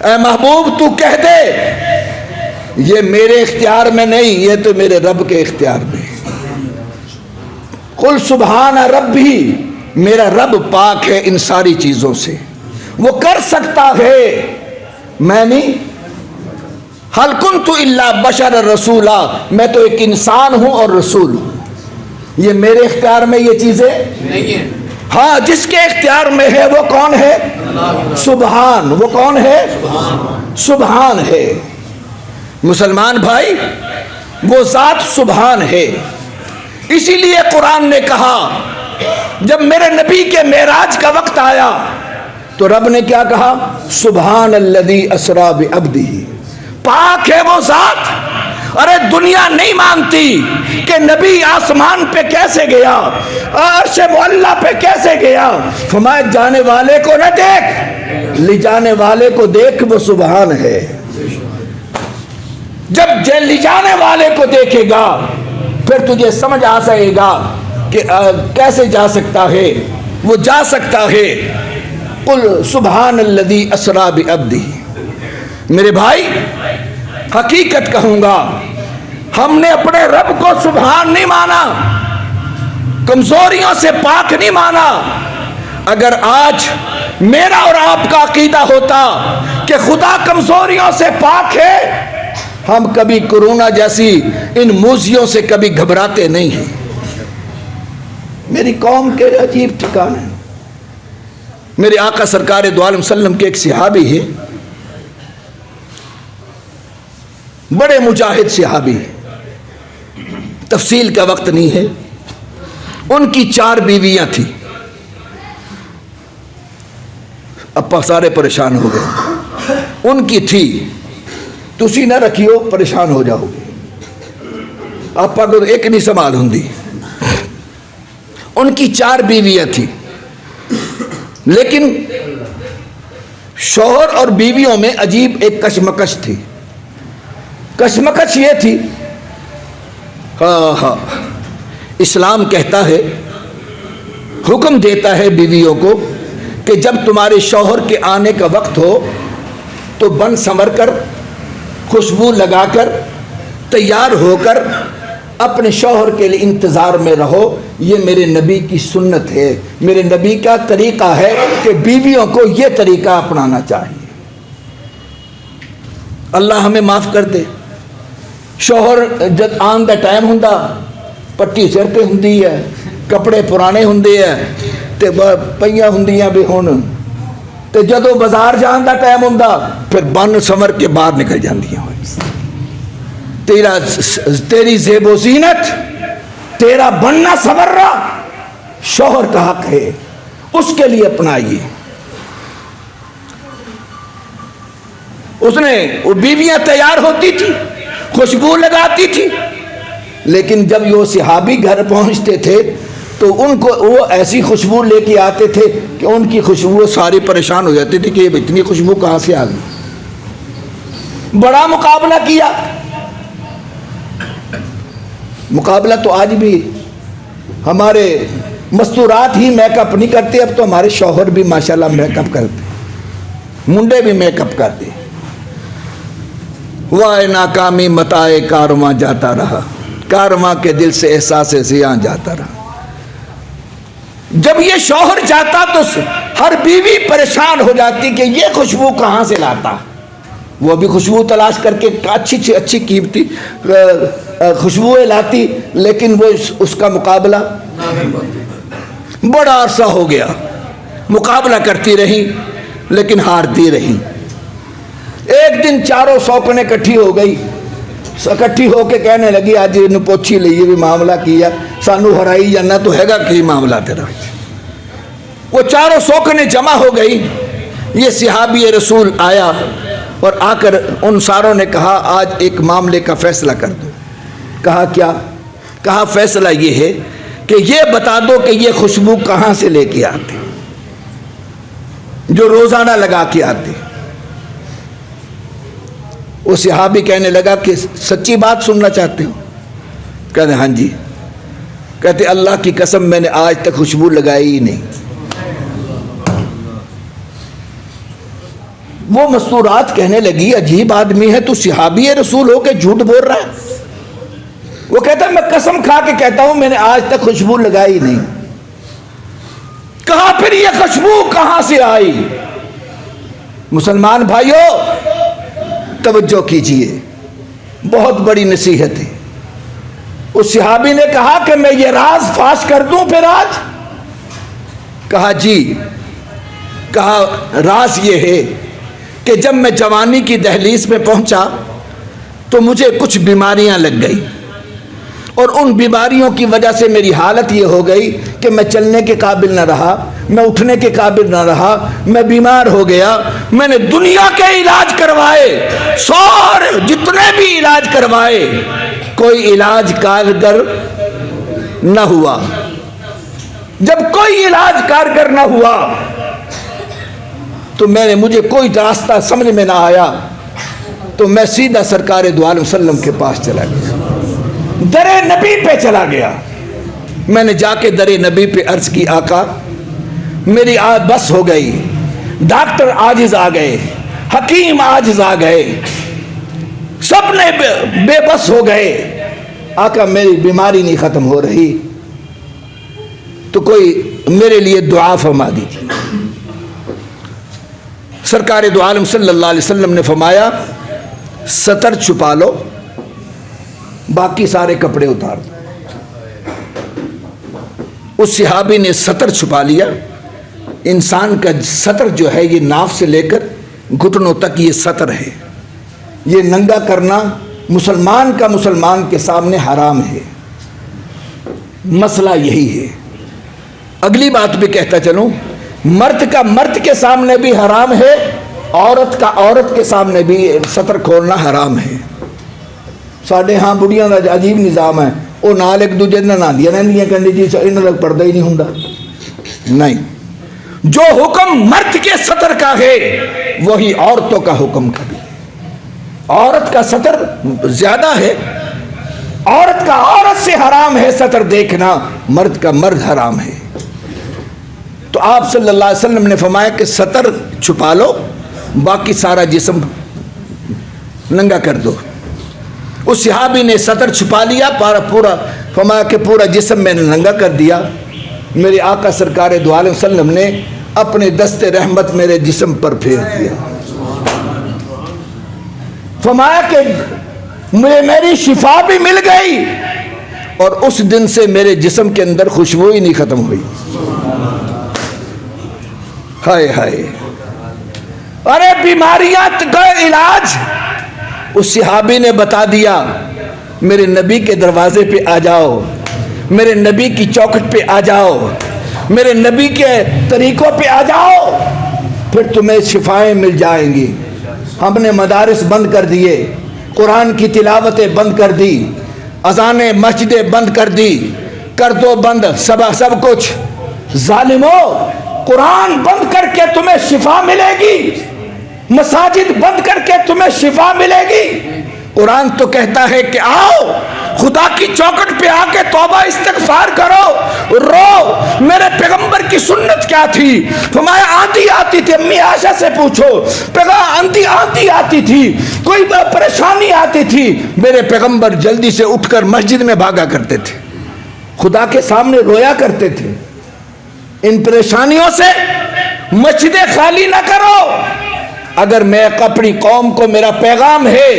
اے محبوب تو کہہ دے یہ میرے اختیار میں نہیں، یہ تو میرے رب کے اختیار میں. قُلْ سُبْحَانَ رَبِّي، میرا رب پاک ہے ان ساری چیزوں سے، وہ کر سکتا ہے، میں نہیں. حل کنت الا بشر رسولا، میں تو ایک انسان ہوں اور رسول ہوں، یہ میرے اختیار میں یہ چیزیں نہیں ہیں. ہاں جس کے اختیار میں ہے وہ کون ہے؟ سبحان. وہ کون ہے؟ سبحان ہے. مسلمان بھائی وہ ذات سبحان ہے. اسی لیے قرآن نے کہا جب میرے نبی کے معراج کا وقت آیا تو رب نے کیا کہا؟ سبحان الذی اسریٰ بعبدہ، پاک ہے وہ ذات. ارے دنیا نہیں مانتی کہ نبی آسمان پہ کیسے گیا، عرش معلیٰ پہ کیسے گیا. فرمایا جانے والے کو نہ دیکھ، لے جانے والے کو دیکھ، وہ سبحان ہے. جب لے جانے والے کو دیکھے گا پھر تجھے سمجھ آ سکے گا کہ کیسے جا سکتا ہے. وہ جا سکتا ہے. قل سبحان الذی اسریٰ بعبدہ. میرے بھائی حقیقت کہوں گا، ہم نے اپنے رب کو سبحان نہیں مانا، کمزوریوں سے پاک نہیں مانا. اگر آج میرا اور آپ کا عقیدہ ہوتا کہ خدا کمزوریوں سے پاک ہے، ہم کبھی کورونا جیسی ان موذیوں سے کبھی گھبراتے نہیں ہیں. میری قوم کے عجیب ٹھکانے. میرے آقا سرکار دو عالم وسلم کے ایک صحابی ہیں، بڑے مجاہد صحابی، تفصیل کا وقت نہیں ہے. ان کی 4 بیویاں تھیں. ابا سارے پریشان ہو گئے. ان کی تھی، تسی نہ رکھیو پریشان ہو جاؤ گے، ابا کو ایک نہیں سنبھال ہوں. ان کی 4 بیویاں تھیں، لیکن شوہر اور بیویوں میں عجیب ایک کشمکش تھی. کشمکش یہ تھی، اسلام کہتا ہے، حکم دیتا ہے بیویوں کو کہ جب تمہارے شوہر کے آنے کا وقت ہو تو بن سنور کر، خوشبو لگا کر، تیار ہو کر اپنے شوہر کے لیے انتظار میں رہو. یہ میرے نبی کی سنت ہے، میرے نبی کا طریقہ ہے کہ بیویوں کو یہ طریقہ اپنانا چاہیے. اللہ ہمیں معاف کر دے. شوہر جد آن دا ٹائم ہوں، پٹی سر پہ ہوں، کپڑے پرانے ہوں، تے پئیاں ہوں بھی ہون، تے جدو بازار جان دا ٹائم ہوں پھر بن سمر کے باہر نکل جاندیاں. تیری زیب و زینت، تیرا بننا سورنا شوہر کا حق ہے، اس کے لیے اپنائیے. اس نے وہ بیویاں تیار ہوتی تھی، خوشبو لگاتی تھی، لیکن جب یہ صحابی گھر پہنچتے تھے تو ان کو وہ ایسی خوشبو لے کے آتے تھے کہ ان کی خوشبو ساری پریشان ہو جاتی تھی کہ یہ اتنی خوشبو کہاں سے آ گئی. بڑا مقابلہ کیا. مقابلہ تو آج بھی ہمارے مستورات ہی میک اپ نہیں کرتے، اب تو ہمارے شوہر بھی ماشاءاللہ میک اپ کرتے، منڈے بھی میک اپ کرتے. وائے ناکامی متائے کارواں جاتا رہا، کارواں کے دل سے احساس زیاں جاتا رہا. جب یہ شوہر جاتا تو ہر بیوی پریشان ہو جاتی کہ یہ خوشبو کہاں سے لاتا، وہ بھی خوشبو تلاش کر کے اچھی سے اچھی قیمتی خوشبوئیں لاتی، لیکن وہ اس کا مقابلہ بڑا عرصہ ہو گیا، مقابلہ کرتی رہی لیکن ہارتی رہی۔ ایک دن چاروں سوکنے اکٹھی ہو گئی، اکٹھی ہو کے کہنے لگی آج انہوں پوچھی لئیے بھی معاملہ کیا، سانو ہرائی جانا تو ہے گا کہ معاملہ تیرا۔ وہ چاروں سوکنے جمع ہو گئی، یہ صحابی رسول آیا اور آ کر ان ساروں نے کہا آج ایک معاملے کا فیصلہ کر دو۔ کہا کیا؟ کہا فیصلہ یہ ہے کہ یہ بتا دو کہ یہ خوشبو کہاں سے لے کے آتے جو روزانہ لگا کے آتے۔ وہ صحابی کہنے لگا کہ سچی بات سننا چاہتے ہو؟ کہتے ہاں جی۔ کہتے اللہ کی قسم میں نے آج تک خوشبو لگائی ہی نہیں۔ وہ مستورات کہنے لگی عجیب آدمی ہے، تو صحابی رسول ہو کے جھوٹ بول رہا ہے۔ وہ کہتا ہے میں قسم کھا کے کہتا ہوں میں نے آج تک خوشبو لگائی نہیں۔ کہا پھر یہ خوشبو کہاں سے آئی؟ مسلمان بھائیو توجہ کیجئے، بہت بڑی نصیحت ہے۔ اس صحابی نے کہا کہ میں یہ راز فاش کر دوں پھر آج؟ کہا جی۔ کہا راز یہ ہے کہ جب میں جوانی کی دہلیز میں پہنچا تو مجھے کچھ بیماریاں لگ گئی، اور ان بیماریوں کی وجہ سے میری حالت یہ ہو گئی کہ میں چلنے کے قابل نہ رہا، میں اٹھنے کے قابل نہ رہا، میں بیمار ہو گیا۔ میں نے دنیا کے علاج کروائے، سارے جتنے بھی علاج کروائے، کوئی علاج کارگر نہ ہوا۔ جب کوئی علاج کارگر نہ ہوا تو مجھے کوئی راستہ سمجھ میں نہ آیا، تو میں سیدھا سرکار دو عالم صلی اللہ علیہ وسلم کے پاس چلا گیا، در نبی پہ چلا گیا۔ میں نے جا کے در نبی پہ عرض کی آقا میری بس ہو گئی، ڈاکٹر عاجز آ گئے، حکیم عاجز آ گئے، سب نے بے بس ہو گئے، آقا میری بیماری نہیں ختم ہو رہی، تو کوئی میرے لیے دعا فرما دیجیے۔ سرکار دو عالم صلی اللہ علیہ وسلم نے فرمایا ستر چھپا لو، باقی سارے کپڑے اتار دو۔ اس صحابی نے ستر چھپا لیا۔ انسان کا ستر جو ہے یہ ناف سے لے کر گھٹنوں تک یہ ستر ہے، یہ ننگا کرنا مسلمان کا مسلمان کے سامنے حرام ہے۔ مسئلہ یہی ہے۔ اگلی بات بھی کہتا چلوں، مرد کا مرد کے سامنے بھی حرام ہے، عورت کا عورت کے سامنے بھی ستر کھولنا حرام ہے۔ ساڑھے ہاں بڑیاں کا عجیب نظام ہے، وہ نال ایک دوجے نے ناندیاں رہندیاں کہندی جی انہاں تک پردہ ہی نہیں ہوندا۔ نہیں، جو حکم مرد کے ستر کا ہے وہی عورتوں کا حکم کا بھی ہے۔ عورت کا ستر زیادہ ہے، عورت کا عورت سے حرام ہے ستر دیکھنا، مرد کا مرد حرام ہے۔ تو آپ صلی اللہ علیہ وسلم نے فرمایا کہ ستر چھپا لو، باقی سارا جسم ننگا کر دو۔ اس صحابی نے ستر چھپا لیا، پورا فرمایا کہ پورا جسم میں نے ننگا کر دیا۔ میرے آقا سرکار دو عالم صلی اللہ علیہ وسلم نے اپنے دست رحمت میرے جسم پر پھیر دیا۔ فرمایا کہ میری شفا بھی مل گئی، اور اس دن سے میرے جسم کے اندر خوشبو ہی نہیں ختم ہوئی۔ ہائے ہائے، ارے بیماریاں کا علاج اس صحابی نے بتا دیا۔ میرے نبی کے دروازے پہ آ جاؤ، میرے نبی کی چوکھٹ پہ آ جاؤ، میرے نبی کے طریقوں پہ آ جاؤ، پھر تمہیں شفائیں مل جائیں گی۔ ہم نے مدارس بند کر دیے، قرآن کی تلاوتیں بند کر دی، اذانیں مسجدیں بند کر دی، کر دو بند سب کچھ۔ ظالمو، قرآن بند کر کے تمہیں شفا ملے گی، مساجد بند کر کے تمہیں شفا ملے گی؟ قرآن تو کہتا ہے کہ آؤ خدا کی چوکھٹ پہ آ کے توبہ استغفار کرو، رو۔ میرے پیغمبر کی سنت کیا تھی؟ فرمایا آندھی آتی تھی، امی عائشہ سے پوچھو، آندھی آتی تھی، کوئی پریشانی آتی تھی، میرے پیغمبر جلدی سے اٹھ کر مسجد میں بھاگا کرتے تھے، خدا کے سامنے رویا کرتے تھے۔ ان پریشانیوں سے مسجدیں خالی نہ کرو، اگر میں اپنی قوم کو میرا پیغام ہے،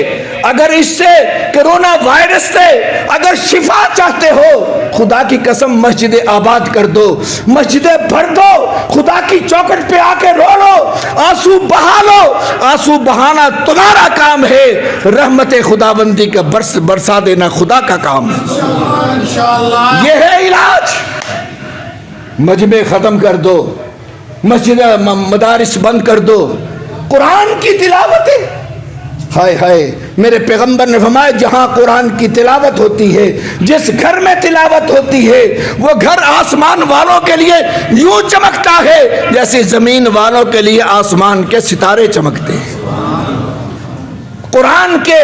اگر اس سے کرونا وائرس سے اگر شفا چاہتے ہو، خدا کی قسم مسجد آباد کر دو، مسجدیں بھر دو، خدا کی چوکھٹ پہ آ کے رو لو، آنسو بہا لو۔ آنسو بہانا تمہارا کام ہے، رحمت خداوندی کا برسا دینا خدا کا کام ہے۔ یہ ہے علاج۔ مجمع ختم کر دو، مسجد مدارس بند کر دو، قرآن کی تلاوت ہے۔ ہائے ہائے، میرے پیغمبر نے فرمایا جہاں قرآن کی تلاوت ہوتی ہے، جس گھر میں تلاوت ہوتی ہے، وہ گھر آسمان والوں کے لیے یوں چمکتا ہے جیسے زمین والوں کے لیے آسمان کے ستارے چمکتے ہیں۔ قرآن کے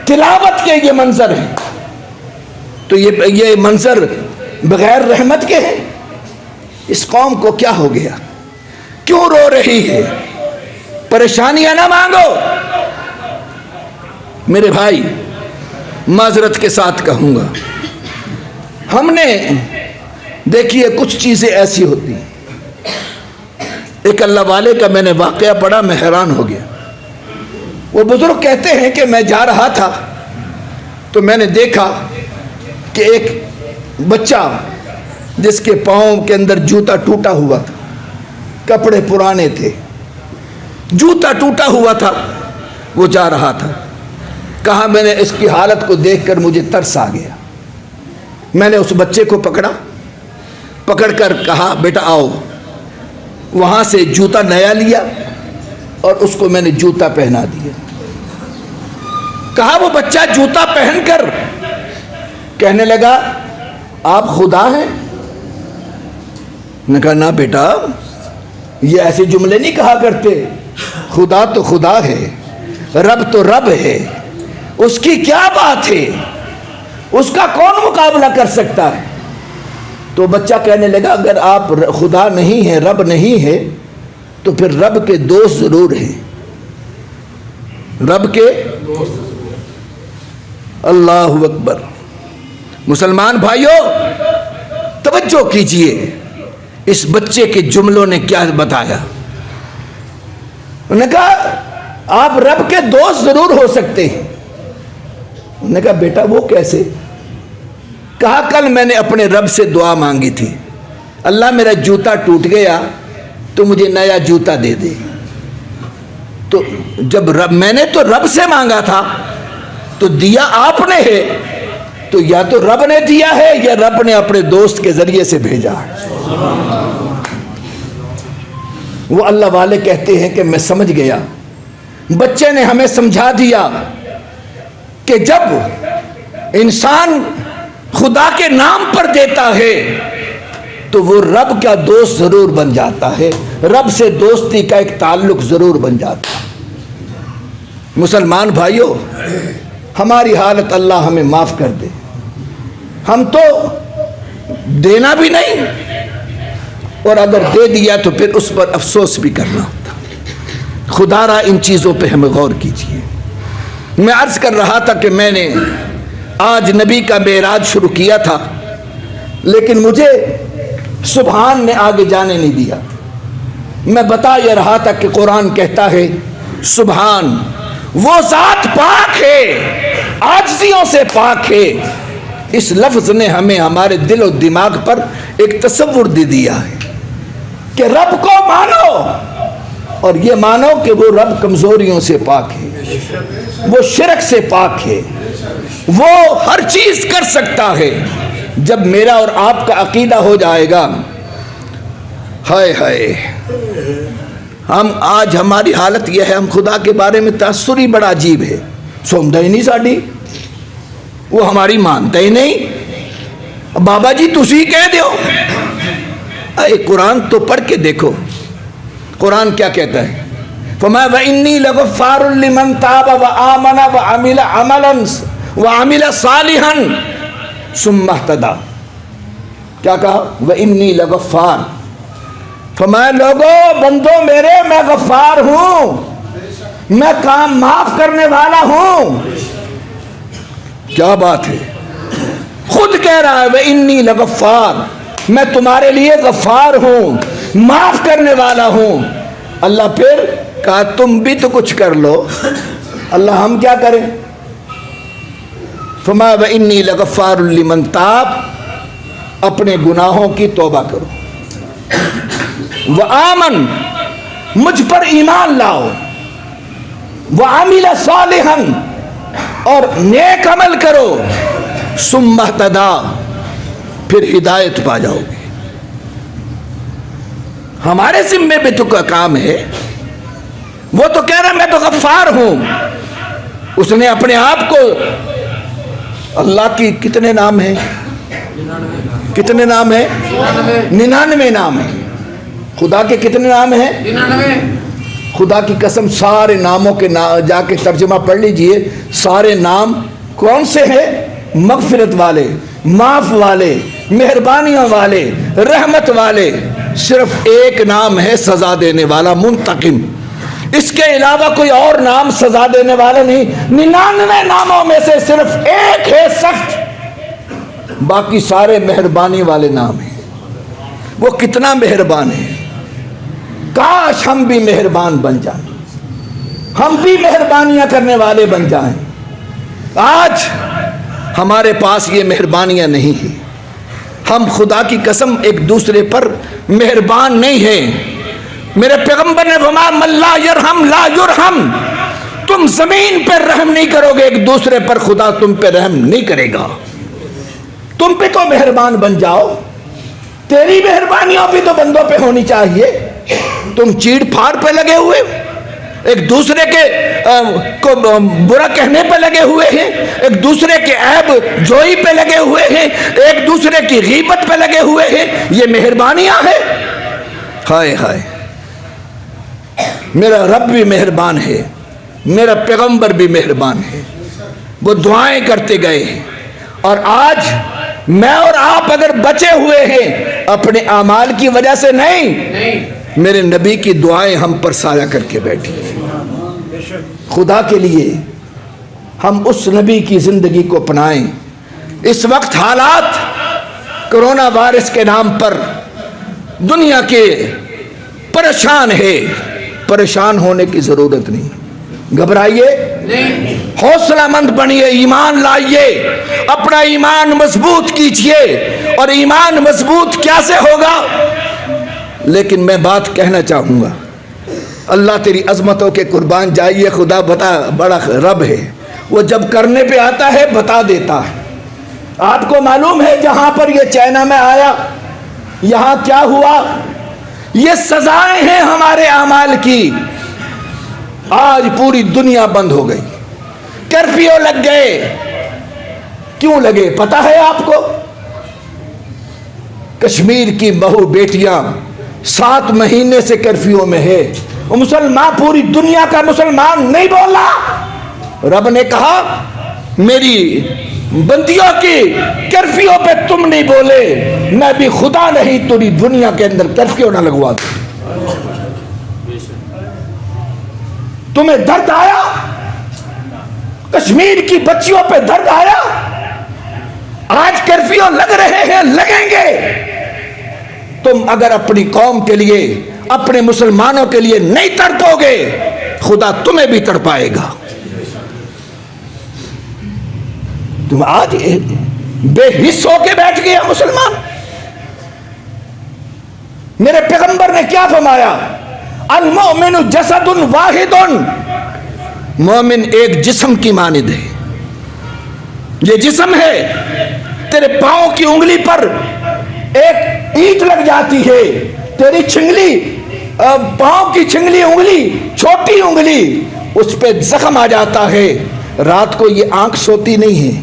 تلاوت کے یہ منظر ہیں، تو یہ منظر بغیر رحمت کے ہیں۔ اس قوم کو کیا ہو گیا؟ کیوں رو رہی ہے؟ پریشانیاں نہ مانگو۔ میرے بھائی، معذرت کے ساتھ کہوں گا، ہم نے دیکھیے کچھ چیزیں ایسی ہوتی ہیں۔ ایک اللہ والے کا میں نے واقعہ پڑھا، میں حیران ہو گیا۔ وہ بزرگ کہتے ہیں کہ میں جا رہا تھا تو میں نے دیکھا کہ ایک بچہ جس کے پاؤں کے اندر جوتا ٹوٹا ہوا تھا، کپڑے پرانے تھے، جوتا ٹوٹا ہوا تھا، وہ جا رہا تھا۔ کہا میں نے اس کی حالت کو دیکھ کر مجھے ترس آ گیا۔ میں نے اس بچے کو پکڑ کر کہا بیٹا آؤ۔ وہاں سے جوتا نیا لیا اور اس کو میں نے جوتا پہنا دیا۔ کہا وہ بچہ جوتا پہن کر کہنے لگا آپ خدا ہیں؟ نے کہا نہ بیٹا، یہ ایسے جملے نہیں کہا کرتے، خدا تو خدا ہے، رب تو رب ہے، اس کی کیا بات ہے، اس کا کون مقابلہ کر سکتا ہے؟ تو بچہ کہنے لگا اگر آپ خدا نہیں ہے، رب نہیں ہے، تو پھر رب کے دوست ضرور ہیں، رب کے اللہ اکبر۔ مسلمان بھائیوں توجہ کیجئے، اس بچے کے جملوں نے کیا بتایا۔ انہوں نے کہا آپ رب کے دوست ضرور ہو سکتے ہیں۔ انہوں نے کہا بیٹا وہ کیسے؟ کہا کل میں نے اپنے رب سے دعا مانگی تھی، اللہ میرا جوتا ٹوٹ گیا تو مجھے نیا جوتا دے دے۔ تو جب میں نے تو رب سے مانگا تھا تو دیا آپ نے ہے، تو یا تو رب نے دیا ہے یا رب نے اپنے دوست کے ذریعے سے بھیجا ہے۔ وہ اللہ والے کہتے ہیں کہ میں سمجھ گیا، بچے نے ہمیں سمجھا دیا کہ جب انسان خدا کے نام پر دیتا ہے تو وہ رب کا دوست ضرور بن جاتا ہے، رب سے دوستی کا ایک تعلق ضرور بن جاتا ہے۔ مسلمان بھائیوں، ہماری حالت اللہ ہمیں معاف کر دے، ہم تو دینا بھی نہیں، اور اگر دے دیا تو پھر اس پر افسوس بھی کرنا ہوتا۔ خدا را ان چیزوں پہ ہمیں غور کیجیے۔ میں عرض کر رہا تھا کہ میں نے آج نبی کا معراج شروع کیا تھا، لیکن مجھے سبحان نے آگے جانے نہیں دیا۔ میں بتا یہ رہا تھا کہ قرآن کہتا ہے سبحان، وہ ذات پاک ہے، عاجزیوں سے پاک ہے۔ اس لفظ نے ہمیں ہمارے دل و دماغ پر ایک تصور دے دیا ہے کہ رب کو مانو، اور یہ مانو کہ وہ رب کمزوریوں سے پاک ہے، وہ شرک سے پاک ہے، وہ ہر چیز کر سکتا ہے۔ جب میرا اور آپ کا عقیدہ ہو جائے گا، ہائے ہائے، ہم آج ہماری حالت یہ ہے، ہم خدا کے بارے میں تاثر ہی بڑا عجیب ہے، سنتا ہی نہیں ساڈی، وہ ہماری مانتا ہی نہیں۔ بابا جی تسی کہہ دیو، اے قرآن تو پڑھ کے دیکھو، قرآن کیا کہتا ہے؟ فَمَا وَإِنِّي لَغَفَّارٌ لِمَنْ تَابَ وَآمَنَ وَعَمِلَ عَمَلًا وَعَمِلَ صَالِحًا ثُمَّ اهْتَدَىٰ۔ کیا کہا؟ وَإِنِّي لَغَفَّارٌ، فرمایا لوگوں بندوں میرے، میں غفار ہوں، میں کام معاف کرنے والا ہوں۔ کیا بات ہے، خود کہہ رہا ہے وَإِنِّي لَغَفَّارٌ، میں تمہارے لیے غفار ہوں، معاف کرنے والا ہوں۔ اللہ پھر کہا تم بھی تو کچھ کر لو، اللہ ہم کیا کریں؟ فما وانی لغفار لمن تاب، اپنے گناہوں کی توبہ کرو، وآمن، مجھ پر ایمان لاؤ، وعمل صالحا، اور نیک عمل کرو، ثم اہتدی، پھر ہدایت پا جاؤ گے۔ ہمارے ذمے پہ تو کا کام ہے، وہ تو کہہ رہا میں تو غفار ہوں، اس نے اپنے آپ کو، اللہ کی کتنے نام ہیں؟ کتنے نام ہیں؟ 99 نام ہیں۔ خدا کے کتنے نام ہیں؟ 99۔ خدا کی قسم سارے ناموں کے جا کے ترجمہ پڑھ لیجئے، سارے نام کون سے ہیں؟ مغفرت والے، معاف والے، مہربانیوں والے، رحمت والے۔ صرف ایک نام ہے سزا دینے والا، منتقم، اس کے علاوہ کوئی اور نام سزا دینے والا نہیں۔ 99 ناموں میں سے صرف ایک ہے سخت، باقی سارے مہربانی والے نام ہیں۔ وہ کتنا مہربان ہے، کاش ہم بھی مہربان بن جائیں، ہم بھی مہربانیاں کرنے والے بن جائیں۔ آج ہمارے پاس یہ مہربانیاں نہیں ہیں، ہم خدا کی قسم ایک دوسرے پر مہربان نہیں ہیں۔ میرے پیغمبر نے فرمایا من لا یرحم لا یرحم، تم زمین پر رحم نہیں کرو گے ایک دوسرے پر، خدا تم پہ رحم نہیں کرے گا۔ تم پہ تو مہربان بن جاؤ، تیری مہربانیوں بھی تو بندوں پہ ہونی چاہیے۔ تم چیڑ پھاڑ پہ لگے ہوئے، ایک دوسرے کے کو برا کہنے پہ لگے ہوئے ہیں، ایک دوسرے کے عیب جوئی پہ لگے ہوئے ہیں، ایک دوسرے کی غیبت پہ لگے ہوئے ہیں، یہ مہربانیاں ہیں؟ ہائے ہائے، میرا رب بھی مہربان ہے، میرا پیغمبر بھی مہربان ہے، وہ دعائیں کرتے گئے ہیں۔ اور آج میں اور آپ اگر بچے ہوئے ہیں اپنے اعمال کی وجہ سے نہیں، میرے نبی کی دعائیں ہم پر سایہ کر کے بیٹھی ہیں۔ خدا کے لیے ہم اس نبی کی زندگی کو اپنائیں۔ اس وقت حالات کرونا وائرس کے نام پر دنیا کے پریشان ہے، پریشان ہونے کی ضرورت نہیں، گھبرائیے، حوصلہ مند بنیے، ایمان لائیے، اپنا ایمان مضبوط کیجئے۔ اور ایمان مضبوط کیسے ہوگا؟ لیکن میں بات کہنا چاہوں گا، اللہ تیری عظمتوں کے قربان جائیے، خدا بڑا رب ہے، وہ جب کرنے پہ آتا ہے بتا دیتا ہے۔ آپ کو معلوم ہے جہاں پر یہ چائنا میں آیا، یہاں کیا ہوا؟ یہ سزائیں ہیں ہمارے اعمال کی۔ آج پوری دنیا بند ہو گئی، کرفیو لگ گئے۔ کیوں لگے پتہ ہے آپ کو؟ کشمیر کی بہو بیٹیاں 7 مہینے سے کرفیو میں ہے، وہ مسلمان، پوری دنیا کا مسلمان نہیں بولا۔ رب نے کہا میری بندیوں کی کرفیو پہ تم نہیں بولے، میں بھی خدا نہیں پوری دنیا کے اندر کرفیو نہ لگوا دوں۔ تمہیں درد آیا؟ کشمیر کی بچیوں پہ درد آیا؟ آج کرفیو لگ رہے ہیں، لگیں گے۔ تم اگر اپنی قوم کے لیے، اپنے مسلمانوں کے لیے نہیں تڑپو گے، خدا تمہیں بھی تڑپائے گا۔ تم آج بے حس ہو کے بیٹھ گئے مسلمان۔ میرے پیغمبر نے کیا فرمایا؟ المؤمن جسد واحد، مومن ایک جسم کی مانند ہے۔ یہ جسم ہے، تیرے پاؤں کی انگلی پر ایک اینٹ لگ جاتی ہے، تیری چھنگلی، پاؤں کی چھنگلی انگلی، چھوٹی انگلی، اس پہ زخم آ جاتا ہے، رات کو یہ آنکھ سوتی نہیں ہے،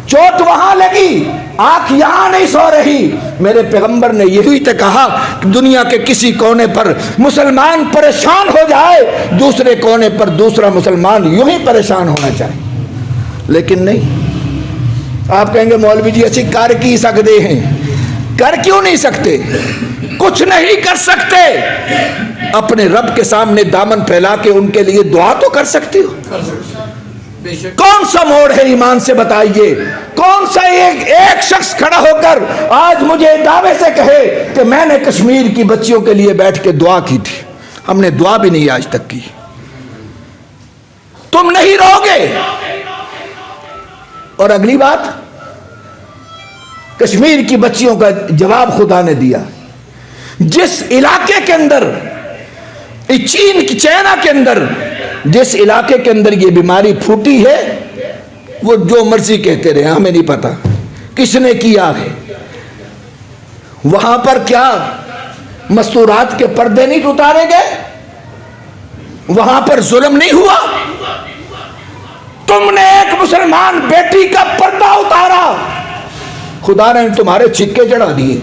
چوٹ وہاں لگی، آنکھ یہاں نہیں سو رہی۔ میرے پیغمبر نے یہی تو کہا کہ دنیا کے کسی کونے پر مسلمان پریشان ہو جائے، دوسرے کونے پر دوسرا مسلمان یوں ہی پریشان ہونا چاہیے، لیکن نہیں۔ آپ کہیں گے مولوی جی اسی کر کی سکتے ہیں، کر کیوں نہیں سکتے؟ کچھ نہیں کر سکتے، اپنے رب کے سامنے دامن پھیلا کے ان کے لیے دعا تو کر سکتے ہو۔ کون سا موڑ ہے ایمان سے بتائیے؟ کون سا ایک شخص کھڑا ہو کر آج مجھے دعوے سے کہے کہ میں نے کشمیر کی بچیوں کے لیے بیٹھ کے دعا کی تھی؟ ہم نے دعا بھی نہیں آج تک کی. تم نہیں رو گے. اور اگلی بات, کشمیر کی بچیوں کا جواب خدا نے دیا. جس علاقے کے اندر, چین کی چائنا کے اندر جس علاقے کے اندر یہ بیماری پھوٹی ہے, وہ جو مرضی کہتے رہے, ہمیں نہیں پتا کس نے کیا ہے. وہاں پر کیا مستورات کے پردے نہیں اتارے گئے؟ وہاں پر ظلم نہیں ہوا؟ تم نے ایک مسلمان بیٹی کا پردہ اتارا, خدا نے تمہارے چھکے چڑھا دیے,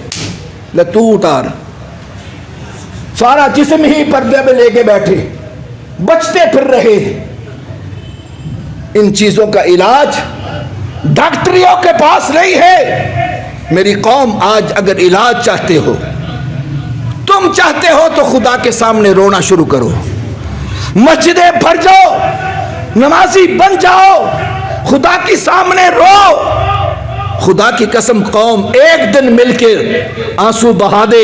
لے تو اتار. سارا جسم ہی پردے میں لے کے بیٹھے, بچتے پھر رہے. ان چیزوں کا علاج ڈاکٹریوں کے پاس نہیں ہے. میری قوم, آج اگر علاج چاہتے ہو, تم چاہتے ہو تو خدا کے سامنے رونا شروع کرو. مسجدیں بھر جاؤ, نمازی بن جاؤ, خدا کے سامنے رو. خدا کی قسم قوم ایک دن مل کے آنسو بہا دے,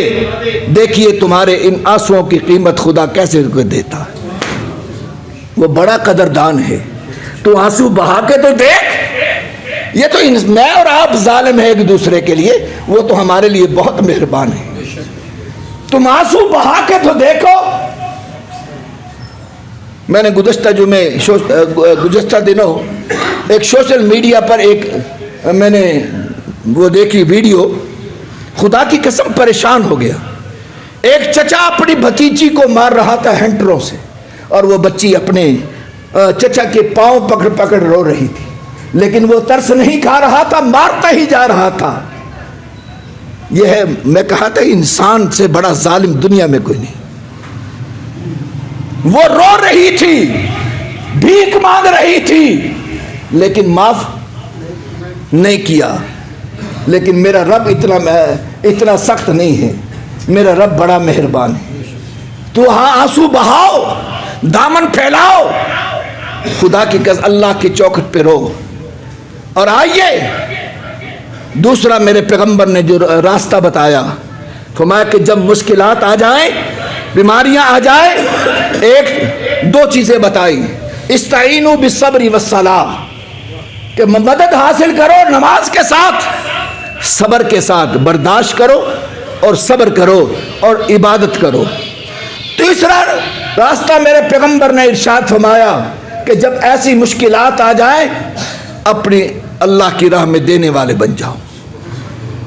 دیکھیے تمہارے ان آنسوؤں کی قیمت خدا کیسے دیتا. وہ بڑا قدردان ہے. تو آنسو بہا کے تو دیکھ. یہ تو میں اور آپ ظالم ہیں ایک دوسرے کے لیے, وہ تو ہمارے لیے بہت مہربان ہے. تم آنسو بہا کے تو دیکھو. میں نے گزشتہ دنوں ایک سوشل میڈیا پر ایک میں نے وہ دیکھی ویڈیو, خدا کی قسم پریشان ہو گیا. ایک چچا اپنی بھتیجی کو مار رہا تھا ہینٹروں سے, اور وہ بچی اپنے چچا کے پاؤں پکڑ پکڑ رو رہی تھی, لیکن وہ ترس نہیں کھا رہا تھا, مارتا ہی جا رہا تھا. یہ ہے, میں کہا تھا انسان سے بڑا ظالم دنیا میں کوئی نہیں. وہ رو رہی تھی, بھیک مانگ رہی تھی, لیکن معاف نہیں کیا. لیکن میرا رب اتنا سخت نہیں ہے, میرا رب بڑا مہربان ہے. تو ہاں آنسو بہاؤ, دامن پھیلاؤ, خدا کی قسم اللہ کی چوکھٹ پہ رو. اور آئیے دوسرا, میرے پیغمبر نے جو راستہ بتایا, فرمایا کہ جب مشکلات آ جائیں, بیماریاں آ جائیں, ایک دو چیزیں بتائی. استعینوا بالصبر والصلاۃ, کہ مدد حاصل کرو نماز کے ساتھ, صبر کے ساتھ, برداشت کرو اور صبر کرو اور عبادت کرو. تیسرا راستہ میرے پیغمبر نے ارشاد فرمایا کہ جب ایسی مشکلات آ جائیں, اپنی اللہ کی راہ میں دینے والے بن جاؤ.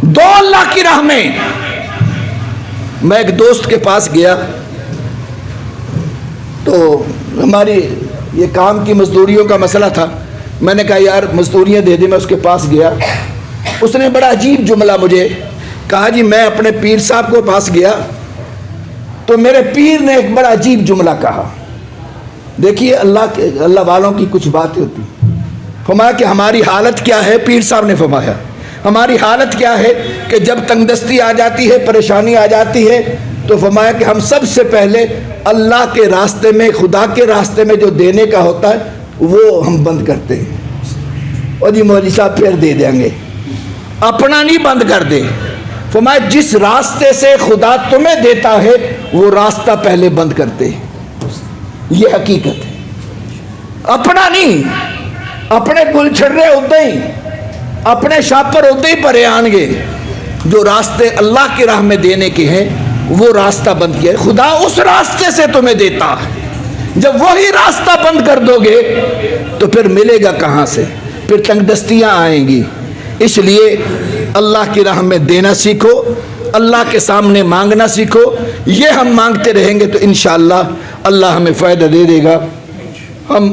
دو اللہ کی راہ میں. میں ایک دوست کے پاس گیا, تو ہماری یہ کام کی مزدوریوں کا مسئلہ تھا. میں نے کہا یار مزدوریاں دے دیں. میں اس کے پاس گیا, اس نے بڑا عجیب جملہ مجھے کہا. جی میں اپنے پیر صاحب کو پاس گیا, تو میرے پیر نے ایک بڑا عجیب جملہ کہا. دیکھیے اللہ والوں کی کچھ باتیں ہوتی. فرمایا کہ ہماری حالت کیا ہے. پیر صاحب نے فرمایا ہماری حالت کیا ہے کہ جب تنگ دستی آ جاتی ہے, پریشانی آ جاتی ہے, تو فرمایا کہ ہم سب سے پہلے اللہ کے راستے میں, خدا کے راستے میں جو دینے کا ہوتا ہے وہ ہم بند کرتے ہیں. اور جی مولوی صاحب پھر دے دیں گے, اپنا نہیں بند کر دے. فرمایا جس راستے سے خدا تمہیں دیتا ہے وہ راستہ پہلے بند کرتے ہیں. یہ حقیقت ہے. اپنا نہیں, اپنے گل چھڑے ہوتے ہی, اپنے شاپر ہوتے ہی پرے آن گے. جو راستے اللہ کی راہ میں دینے کے ہیں وہ راستہ بند کیا. خدا اس راستے سے تمہیں دیتا ہے. جب وہی راستہ بند کر دو گے تو پھر ملے گا کہاں سے, پھر تنگ دستیاں آئیں گی. اس لیے اللہ کی راہ میں دینا سیکھو, اللہ کے سامنے مانگنا سیکھو. یہ ہم مانگتے رہیں گے تو انشاءاللہ اللہ ہمیں فائدہ دے دے گا. ہم